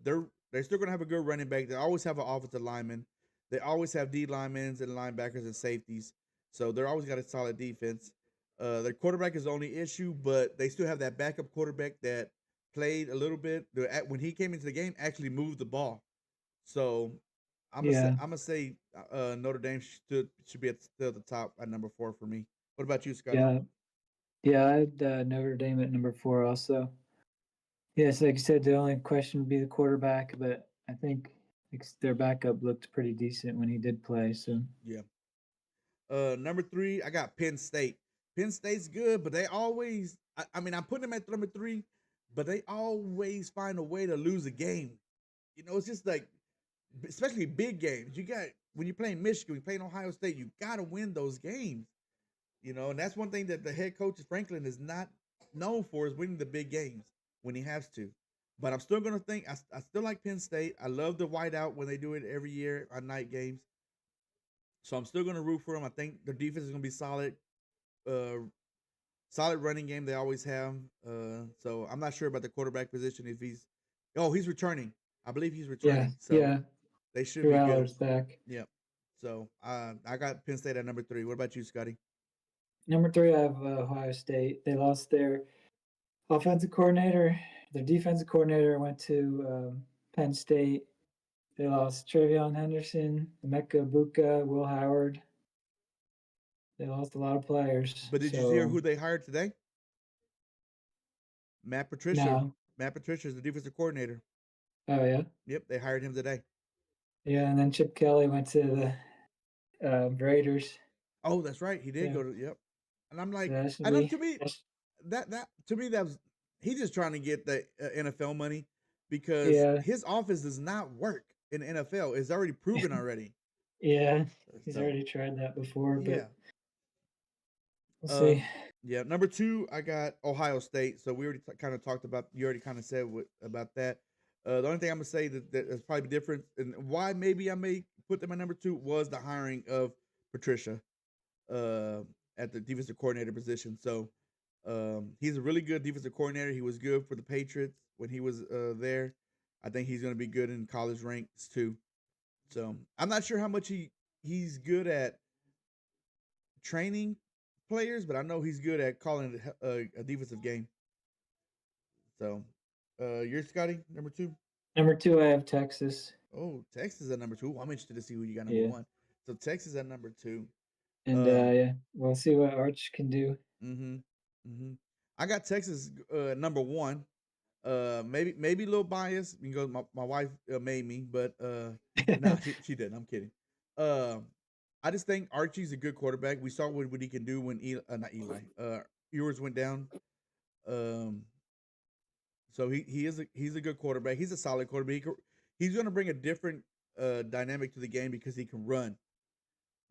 They're still gonna have a good running back. They always have an offensive lineman. They always have D linemen and linebackers and safeties. So they're always got a solid defense. Their quarterback is the only issue, but they still have that backup quarterback that played a little bit. When he came into the game, actually moved the ball. So I'm gonna say Notre Dame should be still at the top at number 4 for me. What about you, Scott? Yeah, I had Notre Dame at number 4 also. Yes, like you said, the only question would be the quarterback, but I think their backup looked pretty decent when he did play. So yeah. Number 3, I got Penn State. Penn State's good, but they always. I'm putting them at number 3, but they always find a way to lose a game. It's just like, especially big games. When you're playing Michigan, you're playing Ohio State, you got to win those games. And that's one thing that the head coach Franklin is not known for is winning the big games when he has to. But I'm still gonna think I still like Penn State. I love the whiteout when they do it every year on night games. So I'm still gonna root for them. I think their defense is gonna be solid. Solid running game they always have. So I'm not sure about the quarterback position if he's returning. I believe he's returning. They should be good. Back. Yep. So I got Penn State at number 3. What about you, Scotty? Number 3, I have Ohio State. They lost their offensive coordinator. Their defensive coordinator went to Penn State. They lost Travion Henderson, Emeka Buka, Will Howard. They lost a lot of players. But did you hear who they hired today? Matt Patricia. No. Matt Patricia is the defensive coordinator. Oh, yeah? Yep, they hired him today. Yeah, and then Chip Kelly went to the Raiders. Oh, that's right. He did go to, yep. And I'm like, to me, that was, he's just trying to get the NFL money because his office does not work in the NFL. It's already proven already. Yeah, he's So already tried that before, but yeah. we'll see. Um, yeah. Number two, I got Ohio State. So we already kind of talked about. You already kind of said about that. The only thing I'm gonna say that is probably different, and why maybe I may put them at number two was the hiring of Patricia uh, at the defensive coordinator position. So he's a really good defensive coordinator. He was good for the Patriots when he was there. I think he's going to be good in college ranks too. So I'm not sure how much he's good at training players, but I know he's good at calling a defensive game. So you're Scotty number two. Number two, I have Texas. Oh, Texas at number two. I'm interested to see who you got number Yeah, one. So Texas at number two. and Um, yeah, we'll see what Arch can do. mm-hmm, mm-hmm. I got Texas number one. Maybe a little biased because my wife made me, but nah, she didn't. I'm kidding. Um, I just think Archie's a good quarterback. We saw what he can do when not Eli, Ewers went down. Um, so he's a good quarterback. He's a solid quarterback. He's going to bring a different dynamic to the game because he can run.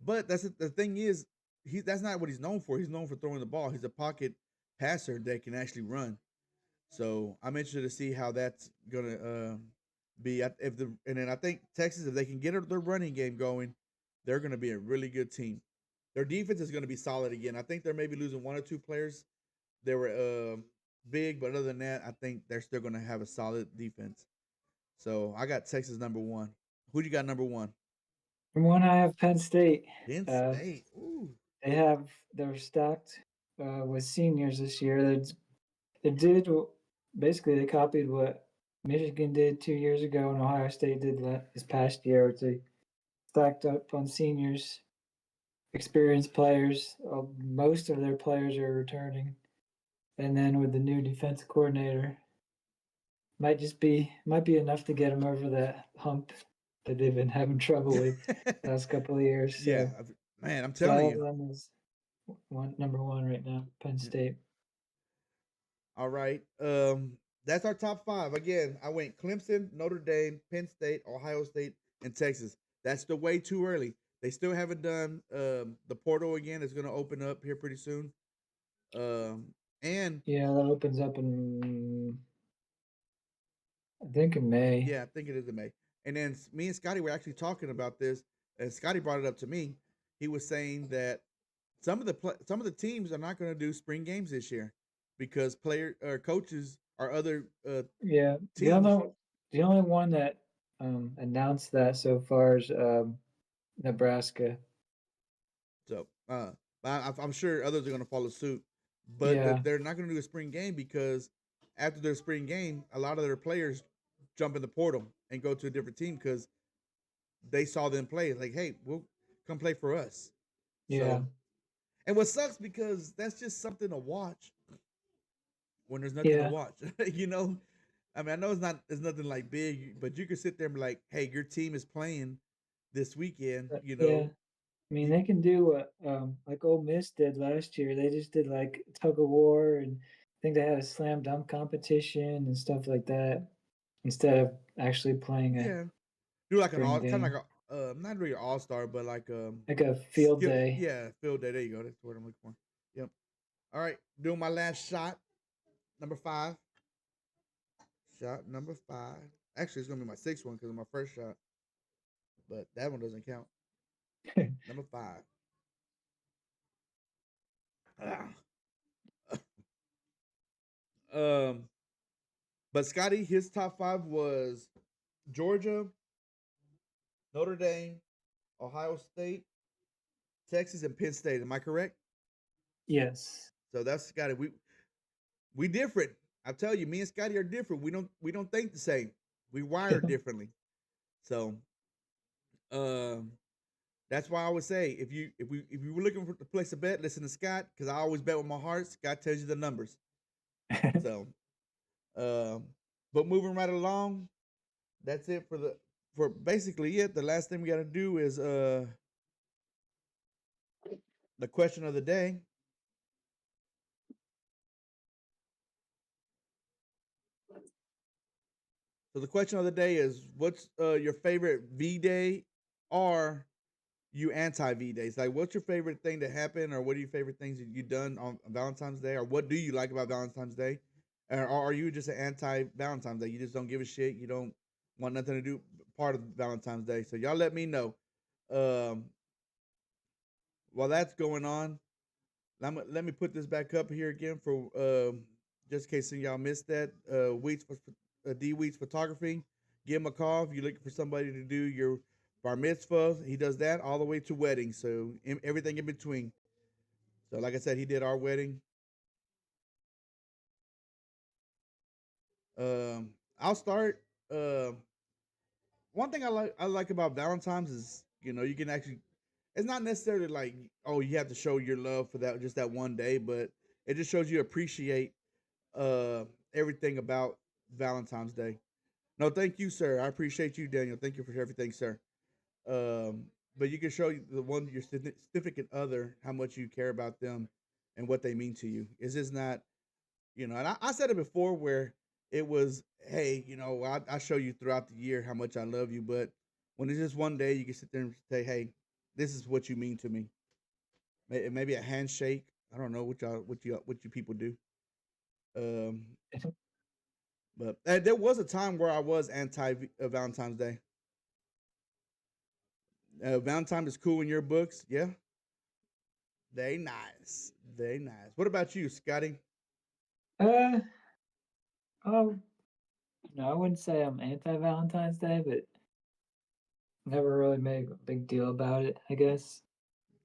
But the thing is, that's not what he's known for. He's known for throwing the ball. He's a pocket passer that can actually run. So I'm interested to see how that's gonna be. And then I think Texas, if they can get their running game going, they're gonna be a really good team. Their defense is gonna be solid again. I think they're maybe losing one or two players. They were big, but other than that, I think they're still gonna have a solid defense. So I got Texas number one. Who do you got number one? From one, I have Penn State. Penn Uh, State. Ooh. they're stacked with seniors this year. They did basically they copied what Michigan did 2 years ago and Ohio State did this past year. They stacked up on seniors, experienced players. Most of their players are returning, and then with the new defensive coordinator, might be enough to get them over that hump that they've been having trouble with the last couple of years. Yeah, So, man, I'm so I telling have you. them as number one right now, Penn State. All right. That's our top five. Again, I went Clemson, Notre Dame, Penn State, Ohio State, and Texas. That's the way too early. They still haven't done the portal again. It's going to open up here pretty soon. And Yeah, that opens up in I think in May. yeah, I think it is in May. And then me and Scotty were actually talking about this, and Scotty brought it up to me. He was saying that some of the teams are not going to do spring games this year because player or coaches or other Yeah, teams. the only one that announced that so far is Nebraska. So, I'm sure others are going to follow suit, but Yeah, they're not going to do a spring game because after their spring game, a lot of their players jump in the portal and go to a different team because they saw them play. Like, hey, we'll come play for us. yeah, So, and what sucks because that's just something to watch when there's nothing to yeah, watch. you know, I mean, I know it's nothing like big, but you can sit there and be like, hey, your team is playing this weekend. You yeah. know, I mean, you, they can do what like Ole Miss did last year. They just did like tug of war, and I think they had a slam dunk competition and stuff like that instead of actually playing a yeah, do like an spring all kind of game, like a not really an all star, but like like a field skill. day. Yeah, field day. There you go. That's what I'm looking for. Yep. All right, doing my last shot, number five. Shot number five. Actually, it's gonna be my sixth one because of my first shot, but that one doesn't count. Number five. Ah. um, but Scotty, his top five was Georgia, Notre Dame, Ohio State, Texas, and Penn State. Am I correct? Yes. So that's Scotty. We different. I tell you, me and Scotty are different. We don't think the same. We wire differently. So um that's why I would say if you were looking for to place a bet, listen to Scott because I always bet with my heart. Scott tells you the numbers. So um but moving right along, that's it for basically it. The last thing we gotta do is the question of the day. So the question of the day is what's your favorite V Day or you anti V days. Like, what's your favorite thing to happen, or what are your favorite things that you done on Valentine's Day, or what do you like about Valentine's Day, or are you just an anti Valentine's Day? You just don't give a shit. You don't want nothing to do part of Valentine's Day. So y'all let me know. Um, while that's going on, let me put this back up here again for just in case some of y'all missed that. D Weeks Photography. Give him a call if you're looking for somebody to do your bar mitzvah. He does that all the way to weddings, so everything in between. So, like I said, he did our wedding. I'll start. One thing I like about Valentine's is you can actually. It's not necessarily like, oh, you have to show your love for that just that one day, but it just shows you appreciate uh everything about Valentine's Day. No, thank you, sir. I appreciate you, Daniel. Thank you for everything, sir. Um, but you can show the one your significant other how much you care about them and what they mean to you. It's just not, and I said it before where it was, hey, I show you throughout the year how much I love you, but when it's just one day, you can sit there and say, hey, this is what you mean to me. Maybe a handshake. I don't know what you people do. Um, but there was a time where I was anti Valentine's Day. Valentine is cool in your books, yeah. They nice. They nice. What about you, Scotty? Uh, oh, no, I wouldn't say I'm anti Valentine's Day, but never really made a big deal about it, I guess.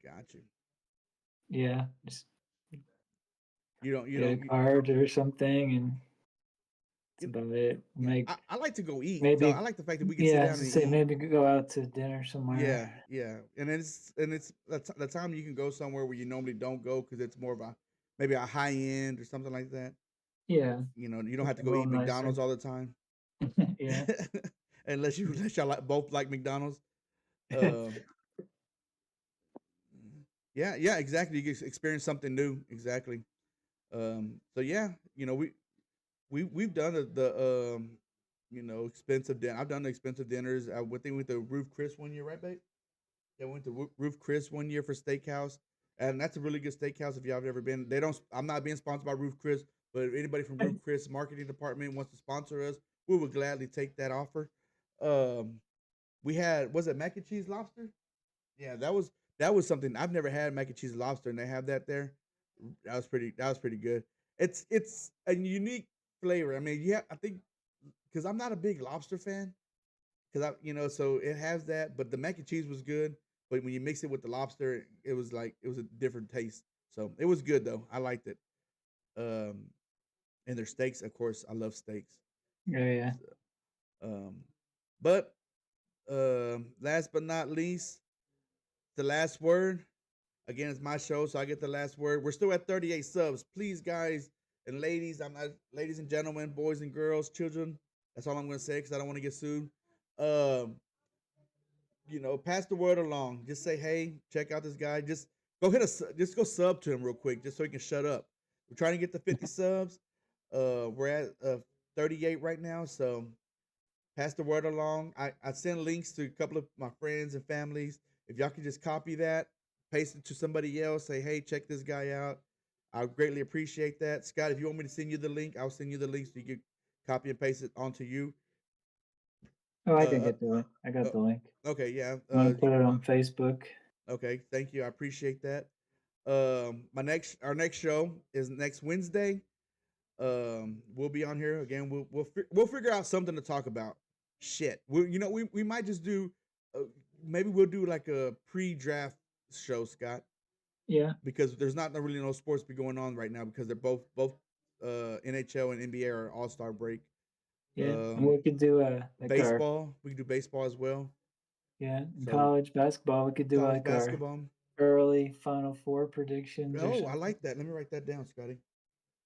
Got you. Yeah, just You don't. You get a don't. card or something, and that's You, about it. yeah, Make I like to go eat, so I maybe, like the fact that we can sit yeah, down as I and say, eat. maybe go out to dinner somewhere. Yeah, yeah, and it's the time you can go somewhere where you normally don't go because it's more of a maybe a high end or something like that. Yeah, You don't have to something a go little eat nicer. McDonald's all the time, Yeah. unless y'all both like McDonald's. Um, yeah, yeah, exactly. You get experience something new, exactly. So yeah, we've done expensive dinner. I've done the expensive dinners. I went with the Roof Chris one year, right, babe? Yeah, we went to Roof Chris one year for steakhouse, and that's a really good steakhouse. If y'all have ever been, they don't. I'm not being sponsored by Roof Chris, but if anybody from Roof Chris marketing department wants to sponsor us, we would gladly take that offer. Um, we had was it mac and cheese lobster? Yeah, that was something I've never had mac and cheese lobster, and they have that there. That was pretty good. It's a unique flavor. I mean, yeah, I think because I'm not a big lobster fan, because so it has that, but the mac and cheese was good. But when you mix it with the lobster, it was a different taste. So it was good though. I liked it. Um, and their steaks, of course, I love steaks. Oh yeah. So, but last but not least, the last word. Again, it's my show, so I get the last word. We're still at 38 subs. Please, guys and ladies, I'm not ladies and gentlemen, boys and girls, children. That's all I'm gonna say because I don't want to get sued. Um, pass the word along. Just say, hey, check out this guy. Just go sub to him real quick, just so he can shut up. We're trying to get to 50 subs. We're at 38 right now, so pass the word along. I send links to a couple of my friends and families. If y'all can just copy that, paste it to somebody else, say, hey, check this guy out. I greatly appreciate that. Scott, if you want me to send you the link, I'll send you the link so you can copy and paste it onto you. Oh, I can Uh, get the link. I uh, got the link. okay, yeah. I'm gonna put it on Facebook. Okay, thank you. I appreciate that. Our next show is next Wednesday. We'll be on here again. We'll figure out something to talk about. Shit, we might just do. Maybe we'll do like a pre-draft show, Scott, Yeah, because there's not really no sports be going on right now because they're both NHL and NBA are All Star break. yeah. And Um, we could do like our Baseball, we can do baseball as well. yeah, in So college basketball we could do college like our basketball. early Final Four predictions or Oh, I something. like that. Let me write that down, Scotty.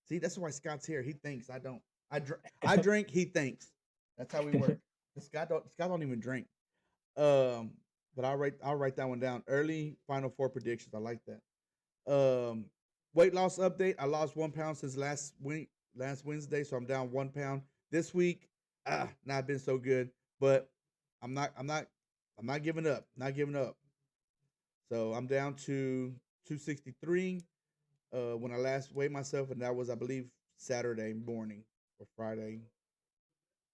See, that's why Scott's here. He thinks I don't. I drink. He thinks. That's how we work. Scott don't even drink. Um, but I'll write that one down. Early Final Four predictions. I like that. Weight loss update. I lost 1 pound since last Wednesday, so I'm down 1 pound. This week, not been so good, but I'm not giving up. Not giving up. So I'm down to 263 when I last weighed myself, and that was, I believe, Saturday morning or Friday.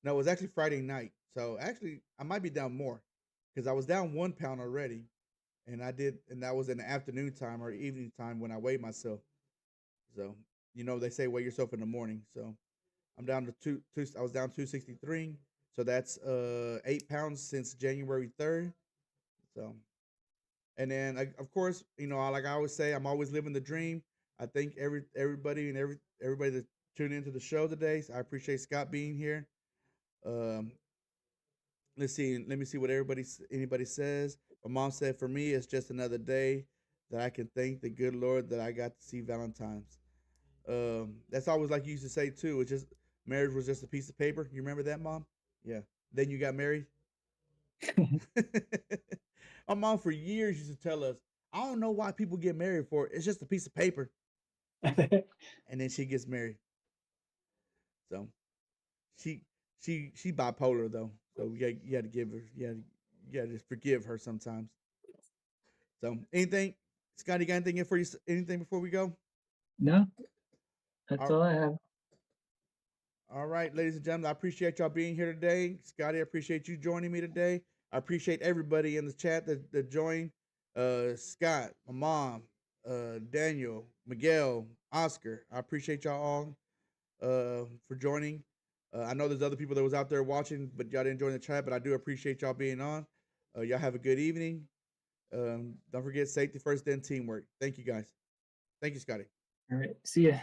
No, it was actually Friday night. So actually, I might be down more because I was down 1 pound already, and that was in the afternoon time or evening time when I weighed myself. So they say weigh yourself in the morning. So I'm down to two. I was down 263. So that's 8 pounds since January 3rd. So and then of course, like I always say, I'm always living the dream. I thank everybody and everybody that tuned into the show today. So I appreciate Scott being here. Um, let's see. Let me see what anybody says. My mom said, "For me, it's just another day that I can thank the good Lord that I got to see Valentine's." That's always like you used to say too. It's just marriage was just a piece of paper. You remember that, Mom? Yeah. Then you got married. My mom for years used to tell us, "I don't know why people get married for it. It's just a piece of paper." And then she gets married. So she she bipolar though. So you had to give her you had to forgive her sometimes. So anything, Scotty, got anything in for you? Anything before we go? No, that's All, all I have. all right, ladies and gentlemen, I appreciate y'all being here today. Scotty, I appreciate you joining me today. I appreciate everybody in the chat that joined. Scott, my mom, Daniel, Miguel, Oscar. I appreciate y'all all for joining. I know there's other people that was out there watching, but y'all didn't join the chat. But I do appreciate y'all being on. Y'all have a good evening. Don't forget safety first, then teamwork. Thank you guys. Thank you, Scotty. All right. See ya.